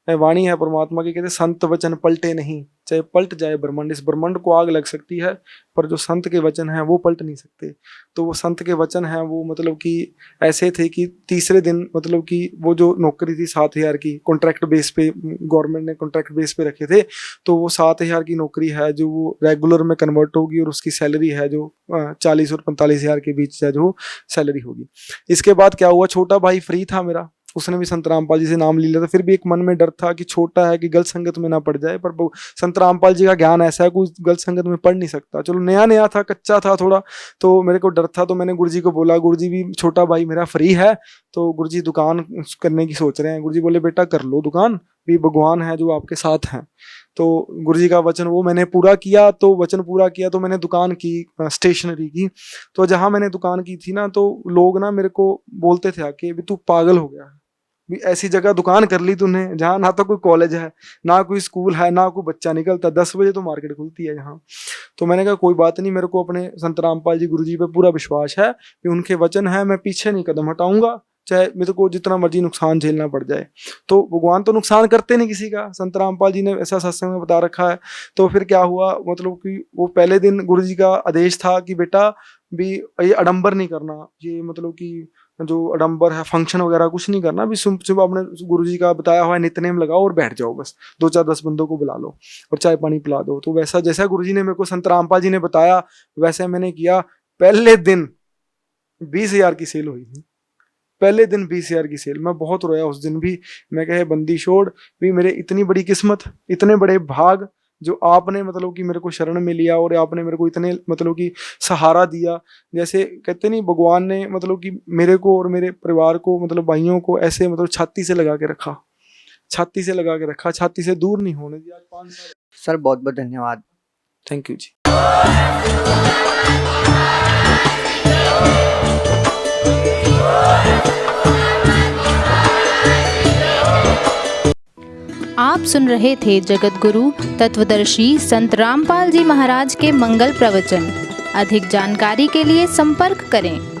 वाणी है परमात्मा की, कहते संत वचन पलटे नहीं, चाहे पलट जाए ब्रह्मांड। इस ब्रह्मांड को आग लग सकती है, पर जो संत के वचन हैं वो पलट नहीं सकते। तो वो संत के वचन हैं वो मतलब कि ऐसे थे कि तीसरे दिन मतलब कि वो जो नौकरी थी 7,000 की, कॉन्ट्रैक्ट बेस पे, गवर्नमेंट ने कॉन्ट्रैक्ट बेस पे रखे थे, तो वो 7,000 की नौकरी है जो वो रेगुलर में कन्वर्ट होगी, और उसकी सैलरी है जो 40 और 45,000 के बीच है जो सैलरी होगी। इसके बाद क्या हुआ, छोटा भाई फ्री था मेरा, उसने भी संत रामपाल जी से नाम ले लिया था। फिर भी एक मन में डर था कि छोटा है कि गलत संगत में ना पड़ जाए, पर संत रामपाल जी का ज्ञान ऐसा है कोई गलत संगत में पढ़ नहीं सकता। चलो नया नया था, कच्चा था थोड़ा, तो मेरे को डर था। तो मैंने गुरुजी को बोला, गुरुजी भी छोटा भाई मेरा फ्री है, तो गुरुजी दुकान करने की सोच रहे हैं। गुरुजी बोले बेटा कर लो दुकान, भी भगवान है जो आपके साथ हैं। तो गुरुजी का वचन वो मैंने पूरा किया। तो वचन पूरा किया तो मैंने दुकान की, स्टेशनरी की। तो जहाँ मैंने दुकान की थी ना, तो लोग ना मेरे को बोलते थे आके, भी तू पागल हो गया है, भी ऐसी जगह दुकान कर ली तूने जहाँ ना तो कोई कॉलेज है, ना कोई स्कूल है, ना कोई बच्चा निकलता, 10 बजे तो मार्केट खुलती है यहाँ। तो मैंने कहा कोई बात नहीं, मेरे को अपने संत रामपाल जी गुरुजी पे पूरा विश्वास है कि उनके वचन है, मैं पीछे नहीं कदम हटाऊंगा, चाहे मेरे को जितना मर्जी नुकसान झेलना पड़ जाए। तो भगवान तो नुकसान करते नहीं किसी का, संत रामपाल जी ने ऐसा सत्संग में बता रखा है। तो फिर क्या हुआ, मतलब कि वो पहले दिन गुरुजी का आदेश था कि बेटा भी ये आडंबर नहीं करना, ये मतलब कि जो आडंबर है फंक्शन वगैरह कुछ नहीं करना, भी सुबह अपने गुरुजी का बताया हुआ नित्यनेम लगाओ और बैठ जाओ, बस 2-4-10 बंदों को बुला लो और चाय पानी पिला दो। तो वैसा जैसा गुरुजी ने मेरे को संत रामपाल जी ने बताया वैसे मैंने किया। पहले दिन 20,000 की सेल हुई थी, पहले दिन 20,000 की सेल। मैं बहुत रोया उस दिन भी, मैं कहे बंदी छोड़, भी मेरे इतनी बड़ी किस्मत, इतने बड़े भाग जो आपने मतलब कि मेरे को शरण में लिया, और आपने मेरे को इतने मतलब कि सहारा दिया। जैसे कहते नहीं, भगवान ने मतलब कि मेरे को और मेरे परिवार को, मतलब भाइयों को ऐसे मतलब छाती से लगा के रखा, छाती से लगा के रखा, छाती से दूर नहीं होने दिया। 5 साल। सर बहुत बहुत धन्यवाद। थैंक यू जी। आप सुन रहे थे जगत गुरु तत्वदर्शी संत रामपाल जी महाराज के मंगल प्रवचन। अधिक जानकारी के लिए संपर्क करें।